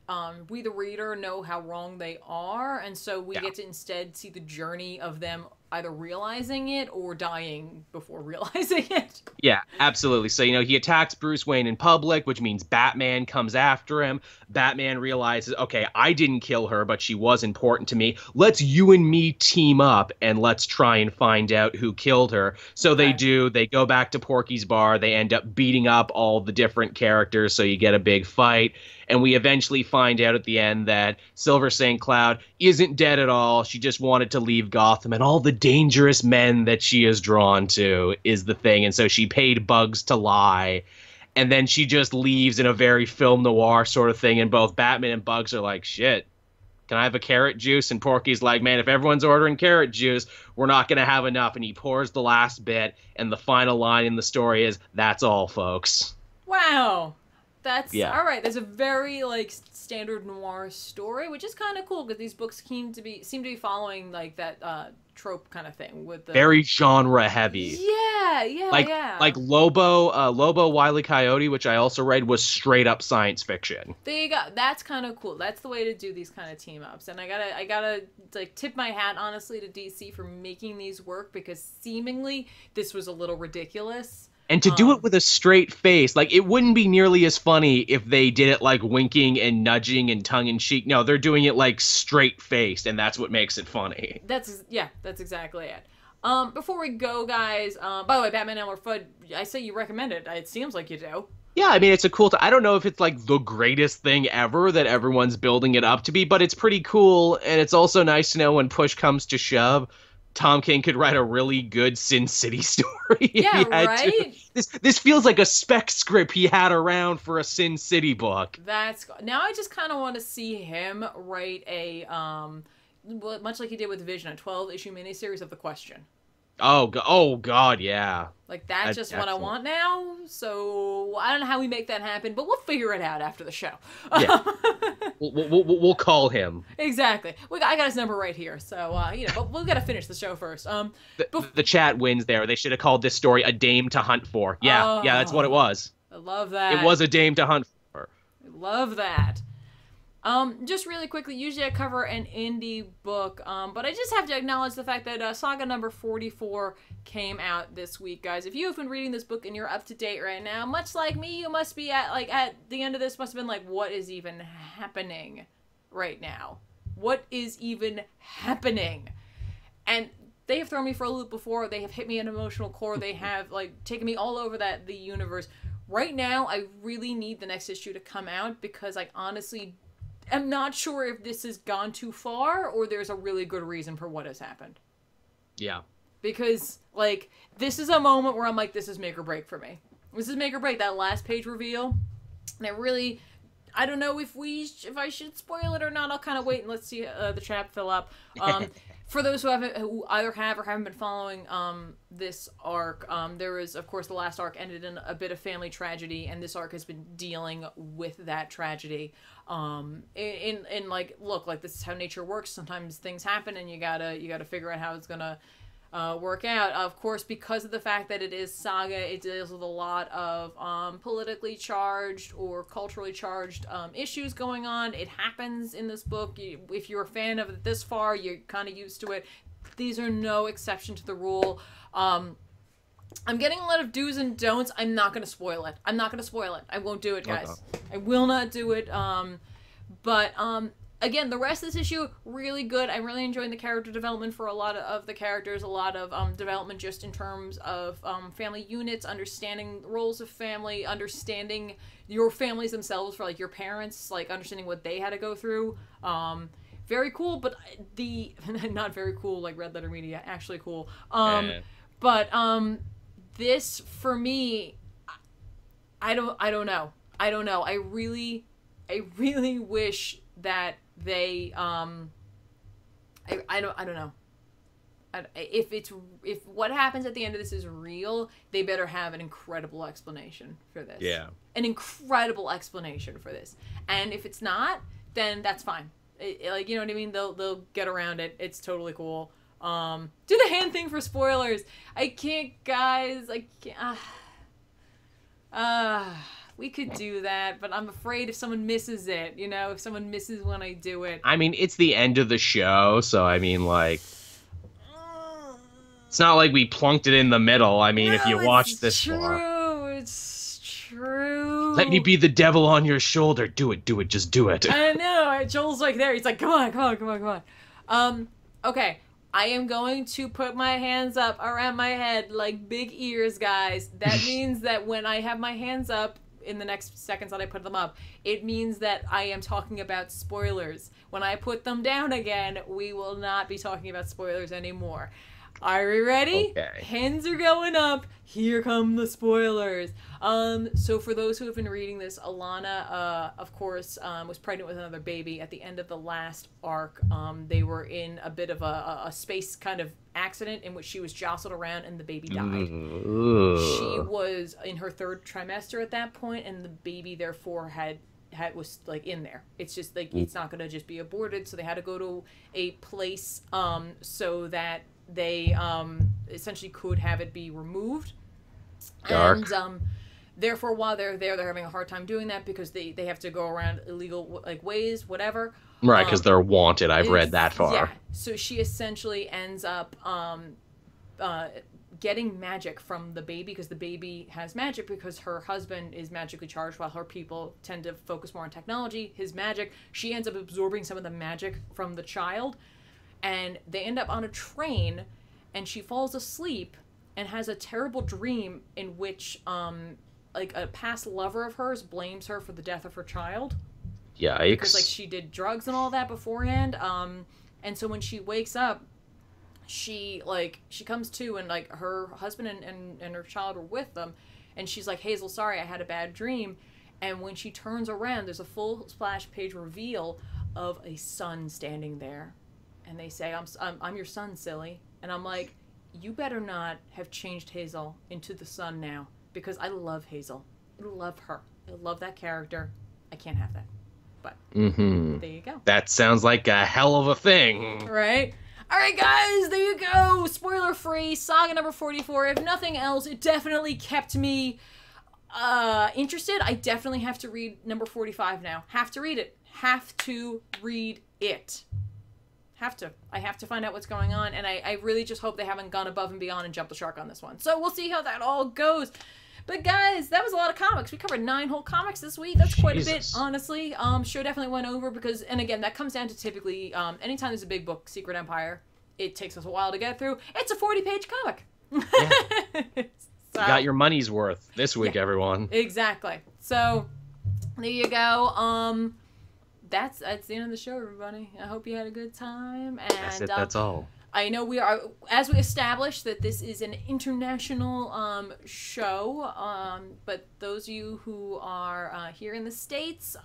we, the reader, know how wrong they are, and so we get to instead see the journey of them either realizing it or dying before realizing it. Yeah, absolutely. So, he attacks Bruce Wayne in public, which means Batman comes after him. Batman realizes, okay, I didn't kill her, but she was important to me. Let's you and me team up and let's try and find out who killed her. So they do. They go back to Porky's bar. They end up beating up all the different characters, so you get a big fight. And we eventually find out at the end that Silver St. Cloud isn't dead at all. She just wanted to leave Gotham, and all the dangerous men that she is drawn to is the thing. And so she paid Bugs to lie. And then she just leaves in a very film noir sort of thing. And both Batman and Bugs are like, shit, can I have a carrot juice? And Porky's like, man, if everyone's ordering carrot juice, we're not going to have enough. And he pours the last bit. And the final line in the story is, that's all, folks. Wow. That's all right. There's a very standard noir story, which is kind of cool because these books seem to be following that trope kind of thing with the very genre heavy. Yeah. Like Lobo Wile E. Coyote, which I also read, was straight up science fiction. There you go. That's kind of cool. That's the way to do these kind of team ups. And I gotta tip my hat honestly to DC for making these work because seemingly this was a little ridiculous. And to do it with a straight face, it wouldn't be nearly as funny if they did it winking and nudging and tongue-in-cheek. No, they're doing it straight-faced, and that's what makes it funny. That's exactly it. Before we go, guys, by the way, Batman Elmer Fudd, I say you recommend it. It seems like you do. Yeah, I mean, it's a cool... I don't know if it's, the greatest thing ever that everyone's building it up to be, but it's pretty cool, and it's also nice to know when push comes to shove, Tom King could write a really good Sin City story. Yeah, right? This feels like a spec script he had around for a Sin City book. Now I just kind of want to see him write a, much like he did with Vision, a 12-issue miniseries of The Question. Oh God, yeah. That's just what I want now. So I don't know how we make that happen, but we'll figure it out after the show. Yeah. we'll call him. Exactly. I got his number right here. So but we've got to finish the show first. The chat wins there. They should have called this story "A Dame to Hunt For." Yeah, that's what it was. I love that. It was a dame to hunt for. I love that. Just really quickly, usually I cover an indie book, but I just have to acknowledge the fact that Saga number 44 came out this week, guys. If you have been reading this book and you're up to date right now, much like me, you must be at the end of this must have been what is even happening right now? What is even happening? And they have thrown me for a loop before. They have hit me an emotional core. They have taken me all over the universe. Right now, I really need the next issue to come out because I honestly I'm not sure if this has gone too far or there's a really good reason for what has happened. Yeah. Because, this is a moment where I'm this is make or break for me. This is make or break, that last page reveal. And I don't know if I should spoil it or not. I'll kind of wait and let's see the chat fill up. For those who either have or haven't been following this arc, there is, of course, the last arc ended in a bit of family tragedy, and this arc has been dealing with that tragedy. Look, this is how nature works. Sometimes things happen, and you gotta figure out how it's gonna work out. Of course, because of the fact that it is Saga, it deals with a lot of politically charged or culturally charged issues going on. It happens in this book. If you're a fan of it this far, you're kind of used to it. These are no exception to the rule. I'm getting a lot of do's and don'ts. I'm not going to spoil it. I won't do it, guys. Okay. I will not do it. Again, the rest of this issue, really good. I'm really enjoying the character development for a lot of the characters, a lot of development just in terms of family units, understanding the roles of family, understanding your families themselves for your parents, understanding what they had to go through. Very cool, but not very cool like Red Letter Media, actually cool. This for me, I don't know. I really wish that they I don't know. If what happens at the end of this is real, they better have an incredible explanation for this. Yeah. An incredible explanation for this. And if it's not, then that's fine. Like, you know what I mean? They'll get around it. It's totally cool. Do the hand thing for spoilers. I can't, guys. I can't. We could do that, but I'm afraid if someone misses it, you know, if someone misses when I do it. I mean, it's the end of the show, so I mean, like, it's not like we plunked it in the middle. I mean, if you watch this far. It's true. Let me be the devil on your shoulder. Do it, just do it. I know. Joel's like there. He's like, come on. Okay. I am going to put my hands up around my head like big ears, guys. That means that when I have my hands up in the next seconds that I put them up, it means that I am talking about spoilers. When I put them down again, we will not be talking about spoilers anymore. Are we ready? Okay. Hands are going up. Here come the spoilers. So for those who have been reading this, Alana, of course, was pregnant with another baby at the end of the last arc. They were in a bit of a space kind of accident in which she was jostled around and the baby died. She was in her third trimester at that point, and the baby therefore was like in there. It's just like it's not gonna just be aborted, so they had to go to a place so that they essentially could have it be removed. Dark. And therefore while they're there, they're having a hard time doing that because they have to go around illegal like ways, whatever. Right, because they're wanted. I've read that far. Yeah. So she essentially ends up getting magic from the baby because the baby has magic because her husband is magically charged while her people tend to focus more on technology. His magic, she ends up absorbing some of the magic from the child. And they end up on a train, and she falls asleep and has a terrible dream in which, like, a past lover of hers blames her for the death of her child. Yikes. Because, like, she did drugs and all that beforehand. And so when she wakes up, she comes to, and, like, her husband and her child were with them. And she's like, Hazel, sorry, I had a bad dream. And when she turns around, there's a full splash page reveal of a son standing there. And they say, I'm your son, silly. And I'm like, you better not have changed Hazel into the son now. Because I love Hazel. I love her. I love that character. I can't have that. But there you go. That sounds like a hell of a thing. Right? All right, guys, there you go. Spoiler-free, Saga number 44. If nothing else, it definitely kept me interested. I definitely have to read number 45 now. Have to read it. Have to read it. I have to find out what's going on, and I really just hope they haven't gone above and beyond and jumped the shark on this one. So we'll see how that all goes. But guys, that was a lot of comics. We covered 9 whole comics this week. That's quite a bit, honestly. Show definitely went over because, and again, that comes down to typically, anytime there's a big book, Secret Empire, it takes us a while to get through. It's a 40-page comic. Yeah. So, you got your money's worth this week, everyone. Exactly. So, there you go. That's the end of the show, everybody. I hope you had a good time. And That's it. That's all. I know we are, as we established, that this is an international show. But those of you who are here in the States,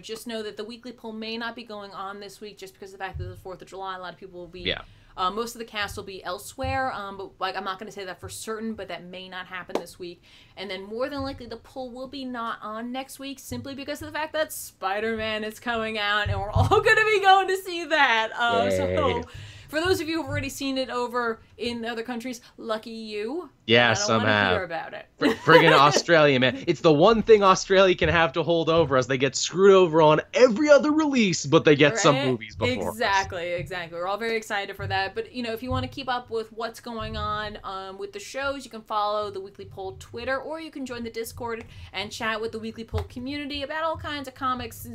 just know that the weekly poll may not be going on this week just because of the fact that it's the 4th of July. A lot of people will be. Yeah. Most of the cast will be elsewhere, but like I'm not going to say that for certain, but that may not happen this week. And then more than likely the poll will be not on next week simply because of the fact that Spider-Man is coming out and we're all going to be going to see that. So for those of you who've already seen it over in other countries, lucky you. Yeah, I don't want to hear about it. Friggin' Australia, man. It's the one thing Australia can have to hold over us. They get screwed over on every other release, but they get some movies before Exactly. We're all very excited for that. But, if you want to keep up with what's going on with the shows, you can follow the Weekly Poll Twitter, or you can join the Discord and chat with the Weekly Poll community about all kinds of comics,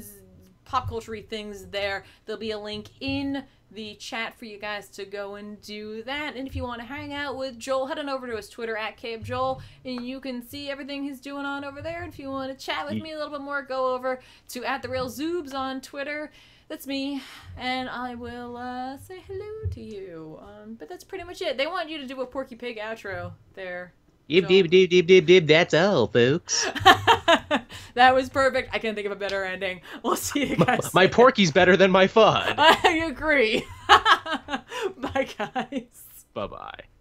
pop culture-y things there. There'll be a link in the chat for you guys to go and do that. And if you want to hang out with Joel, head on over to his Twitter @CaveJoel, and you can see everything he's doing on over there. And if you want to chat with me a little bit more, go over to @TheRealZoobs on Twitter. That's me, and I will say hello to you. But that's pretty much it. They want you to do a Porky Pig outro there. Dib, dib, dib, dib, dib, dib. That's all, folks. That was perfect. I can't think of a better ending. We'll see you guys. My Porky's better than my Fudd. I agree. Bye. guys. Bye-bye.